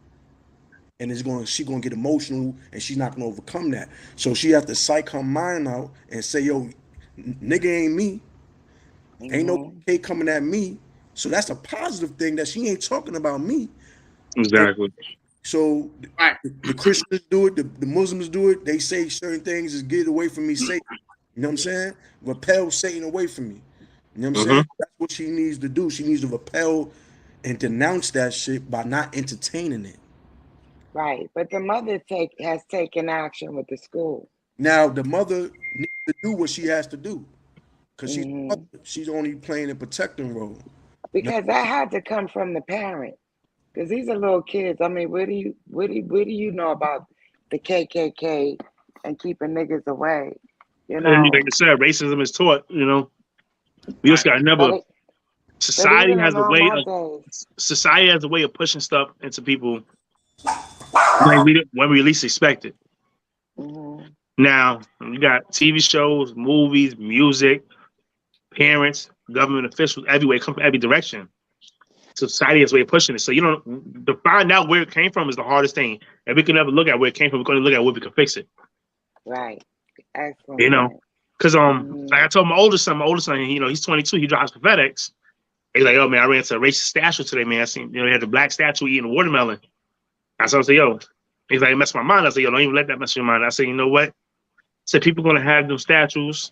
and she's going to get emotional, and she's not going to overcome that. So she have to psych her mind out and say, "Yo, nigga ain't me. Ain't no Hmm. K coming at me." So that's a positive thing that she ain't talking about me. And Exactly. so Right. the Christians do it, the Muslims do it. They say certain things is get away from me, Satan. You know what I'm saying? Repel Satan away from me. You know what I'm Mm-hmm. saying? That's what she needs to do. She needs to repel and denounce that shit by not entertaining it. Right, but the mother has taken action with the school. Now the mother needs to do what she has to do because she's a Hmm. mother. She's only playing a protecting role. No, Because that had to come from the parent. Because these are little kids. I mean, what do you know about the KKK and keeping niggas away? You And like know, I said, racism is taught. We just Right. got but never. it, but Society even has in a all way my of days. pushing stuff into people when we least expect it. Hmm. Now you got TV shows, movies, music, parents, government officials, everywhere, come from every direction. Society has a way of pushing it. So to find out where it came from is the hardest thing. And we can never look at where it came from. We're going to look at where we can fix it. Right. Excellent You know, point. because Hmm. like I told my oldest son, he's 22. He drives for FedEx. He's like, "Oh man, I ran into a racist statue today, man. I seen, they had the black statue eating a watermelon." I said, "Yo," he's like, "It messed my mind." I said, "Yo, don't even let that mess your mind." I said, "You know what?" I said, "People gonna have them statues.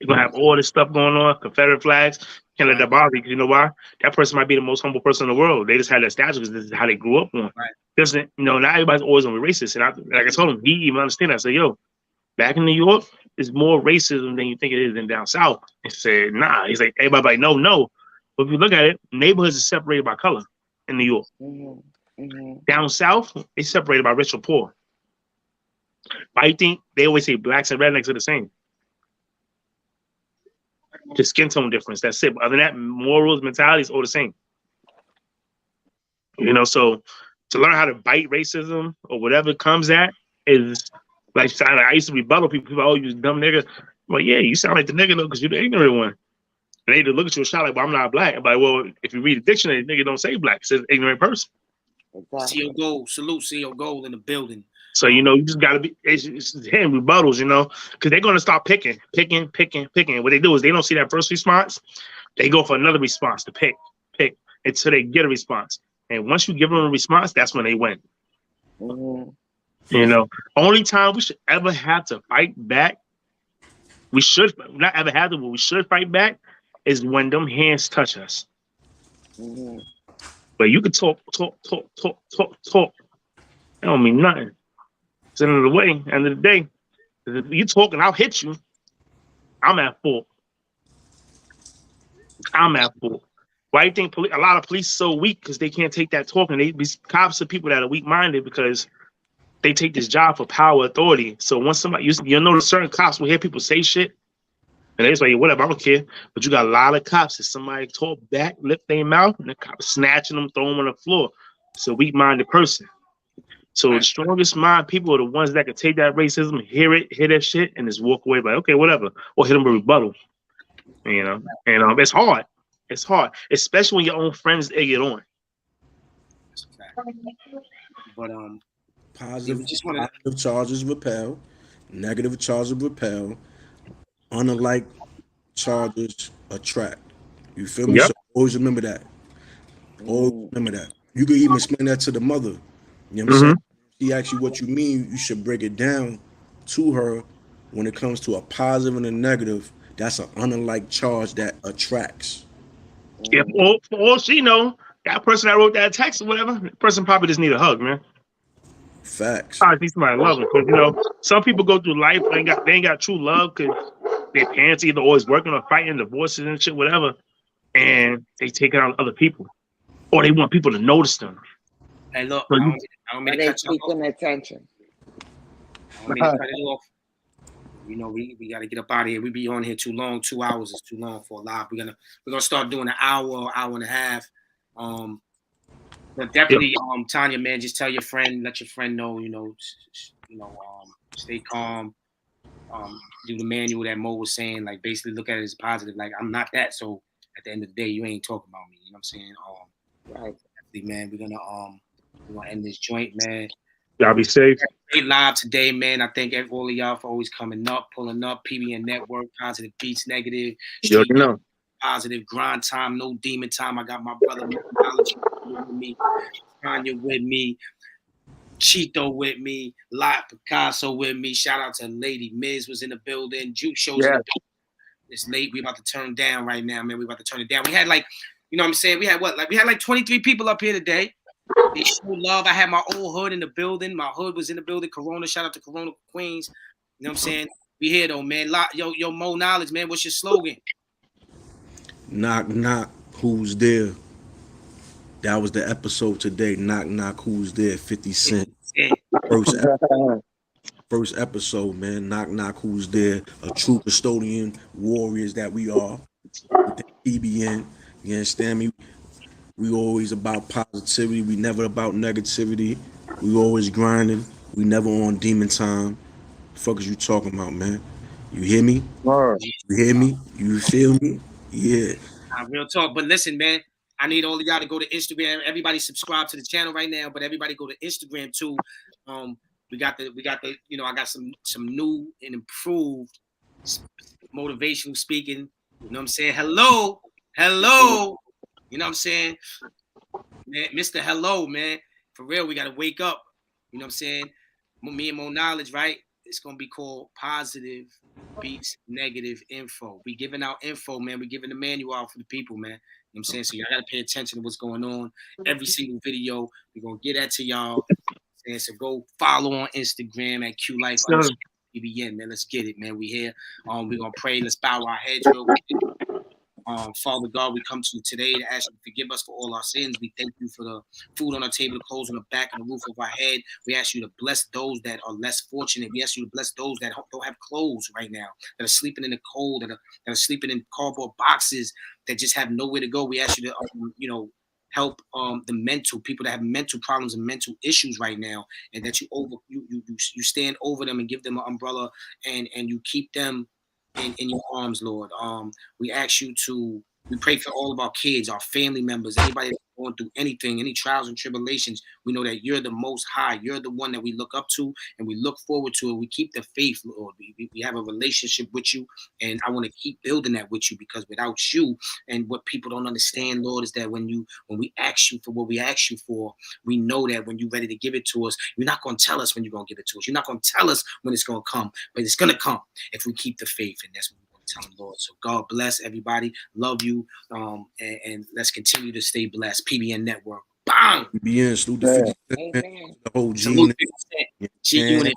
You're gonna have all this stuff going on, Confederate flags. Can't let Right. that bother you. 'Cause you know why? That person might be the most humble person in the world. They just had that statue because this is how they grew up on. Right. Doesn't not everybody's always gonna be racist." And like I told him, he even understand that. I said, "Yo, back in New York, there's more racism than you think it is than down south." He said, "Nah." He's like, everybody like, no, no. But if you look at it, neighborhoods are separated by color in New York. Hmm. Hmm. Down south, they separated by rich or poor. Why you think they always say blacks and rednecks are the same? Just skin tone difference. That's it. But other than that, morals, mentalities, all the same. So to learn how to bite racism or whatever comes at is like I used to rebuttal people. People, "Oh, you dumb nigga." Well, yeah, you sound like the nigga though, because you're the ignorant one. And they just look at you and shout like, "Well, I'm not black." I'm like, "Well, if you read the dictionary, nigga don't say black. It says ignorant person." CEO Exactly. Gold. Salute CEO Gold in the building. So you just gotta be it's him rebuttals, because they're gonna start picking, picking, picking, picking. What they do is they don't see that first response, they go for another response to pick until they get a response. And once you give them a response, that's when they win. Hmm. You know, only time we should ever have to fight back, we should not ever have to, but we should fight back is when them hands touch us. Hmm. But you can talk, talk, talk, talk, talk, talk. That don't mean nothing. It's the end of the way, end of the day. If you talking, I'll hit you. I'm at fault. I'm at fault. Why do you think a lot of police are so weak? Because they can't take that talking. Cops are people that are weak minded because they take this job for power, authority. So once somebody, you know, certain cops will hear people say shit, and they just like, whatever, I don't care. But you got a lot of cops. If somebody talk back, lift their mouth, and the cops snatching them, throwing them on the floor. It's a weak minded person. So the Right. strongest mind people are the ones that can take that racism, hear that shit, and just walk away like, okay, whatever, or hit them with rebuttal. And it's hard. It's hard, especially when your own friends egg it on. That's a fact. But yeah, we Positive, just wanted to. positive charges repel, negative charges repel, unlike charges attract. You feel me? Yep. So always remember that. Always Hmm. remember that. You can even explain that to the mother. You know what I'm saying? Mm-hmm. She asks you what you mean, you should break it down to her when it comes to a positive and a negative. That's an unlike charge that attracts. If for all she know, that person that wrote that text or whatever, the person probably just need a hug, man. Facts. I need somebody to love them because some people go through life they ain't got true love because their parents either always working or fighting, divorces and shit, whatever, and they take it on other people, or they want people to notice them. Hey, look, So I don't mean Or to they cut you off. seeking attention. I don't mean to cut it off. We got to get up out of here. We be on here too long. 2 hours is too long for a live. We're gonna start doing an hour and a half. But definitely, Tanya, man, just tell your friend, let your friend know, stay calm. Do the manual that Mo was saying, like basically look at it as positive. Like I'm not that, so at the end of the day, you ain't talking about me. You know what I'm saying? Right. Man, we're gonna end this joint, man. Y'all be safe. Great live today, man. I thank all of y'all for always coming up, pulling up. PBN Network, Positive Beats, Negative, You Street know. Positive, Grind Time, No Demon Time. I got my brother Knowledge with me, Tanya with me, Cheeto with me, Lot Picasso with me. Shout out to Lady Miz was in the building. Juke shows in the building. It's late. We about to turn down right now, man. We about to turn it down. We had like, you know what I'm saying? We had 23 people up here today. They show love. I had my old hood in the building. My hood was in the building. Corona. Shout out to Corona Queens. You know what I'm saying? We here though, man. Yo, Mo Knowledge, man. What's your slogan? Knock, knock, who's there? That was the episode today. Knock, knock, who's there? 50 Cent. First episode, man. Knock, knock, who's there? A true custodian, warriors that we are. With the PBN, you understand me? We always about positivity. We never about negativity. We always grinding. We never on demon time. The fuck is you talking about, man? You hear me? You hear me? You feel me? Yeah. Real talk. But listen, man. I need all of y'all to go to Instagram. Everybody subscribe to the channel right now, but everybody go to Instagram too. We got the, I got some new and improved motivational speaking. You know what I'm saying? Hello. You know what I'm saying? Man, Mr. Hello, man. For real, we gotta wake up. You know what I'm saying? Me and Mo Knowledge, right? It's gonna be called Positive Beats Negative Info. We giving out info, man. We giving the manual out for the people, man. You know what I'm saying? So y'all gotta pay attention to what's going on. Every single video, we're gonna get that to y'all. And so go follow on Instagram at QLife_PBN, man. Let's get it, man. We here. We're gonna pray. Let's bow our heads real quick. Father God, we come to you today to ask you to forgive us for all our sins. We thank you for the food on our table, the clothes on the back, and the roof of our head. We ask you to bless those that are less fortunate. We ask you to bless those that don't have clothes right now, that are sleeping in the cold, that are sleeping in cardboard boxes, that just have nowhere to go. We ask you to, help the mental people that have mental problems and mental issues right now, and that you stand over them and give them an umbrella, and you keep them in your arms, Lord. We ask you we pray for all of our kids, our family members, anybody that's going through anything, any trials and tribulations. We know that you're the most high. You're the one that we look up to and we look forward to, and we keep the faith, Lord. We have a relationship with you, and I want to keep building that with you, because without you, and what people don't understand, Lord, is that when we ask you for what we ask you for, we know that when you're ready to give it to us, you're not going to tell us when you're going to give it to us. You're not going to tell us when it's going to come, but it's going to come if we keep the faith, and that's what we want to tell them, Lord. So God bless everybody. Love you, and let's continue to stay blessed. PBN Network. Bang! PBN, salute the 50 Cent, the whole G Unit,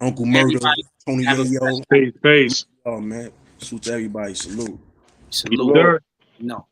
Uncle Murder, Tony Yayo. Peace. Oh man, salute to everybody. Salute. Salute. No.